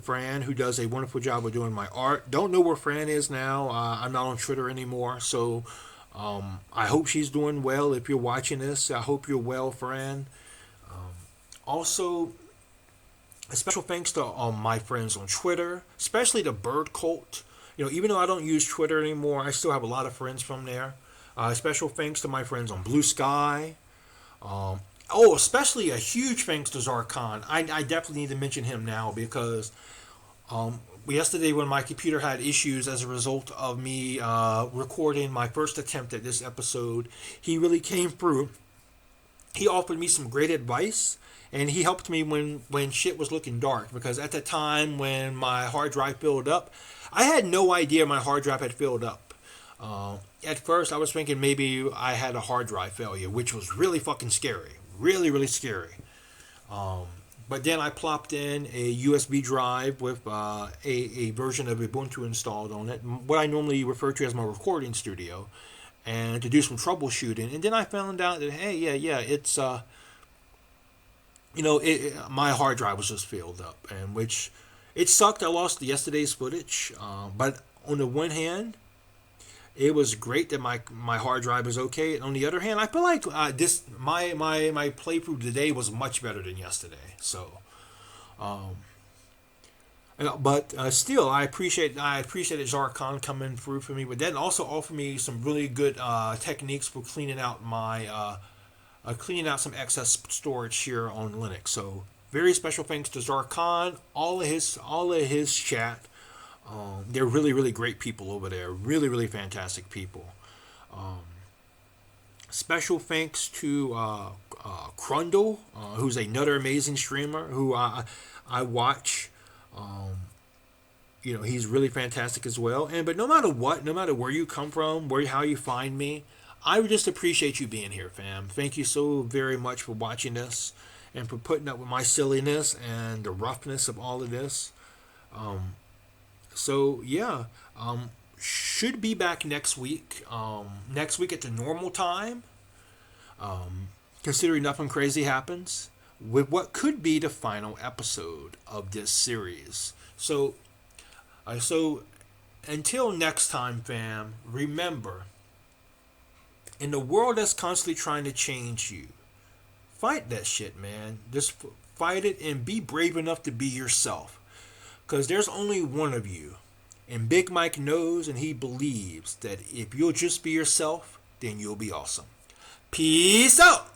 Fran, who does a wonderful job of doing my art. Don't know where Fran is now. I'm not on Twitter anymore, so I hope she's doing well. If you're watching this, I hope you're well, Fran. Um, Also, a special thanks to my friends on Twitter, especially the Bird Cult. Even though I don't use Twitter anymore, I still have a lot of friends from there. Special thanks to my friends on Blue Sky. Um, Oh, especially a huge thanks to Zarkon. I definitely need to mention him now because yesterday when my computer had issues as a result of me recording my first attempt at this episode, he really came through. He offered me some great advice, and he helped me when shit was looking dark, because at the time when my hard drive filled up, I had no idea my hard drive had filled up. At first I was thinking maybe I had a hard drive failure, which was really fucking scary, really scary. But then I plopped in a USB drive with a version of Ubuntu installed on it, what I normally refer to as my recording studio, and to do some troubleshooting. And then I found out that, hey, yeah, it's my hard drive was just filled up, and which it sucked. I lost yesterday's footage, but on the one hand, it was great that my hard drive is okay. And on the other hand, I feel like this my playthrough today was much better than yesterday. So, but still, I appreciate Zarkon coming through for me. But then also offered me some really good techniques for cleaning out cleaning out some excess storage here on Linux. So very special thanks to Zarkon, all of his chat. They're really great people over there. Really fantastic people. Special thanks to Crundle, who's another amazing streamer who I watch. He's really fantastic as well. But no matter what, no matter where you come from, how you find me, I would just appreciate you being here, fam. Thank you so very much for watching this and for putting up with my silliness and the roughness of all of this. So yeah, should be back next week. Next week at the normal time. Considering nothing crazy happens, with what could be the final episode of this series. So until next time, fam. Remember, in the world that's constantly trying to change you, fight that shit, man. Just fight it and be brave enough to be yourself. Because there's only one of you. And Big Mike knows and he believes that if you'll just be yourself, then you'll be awesome. Peace out!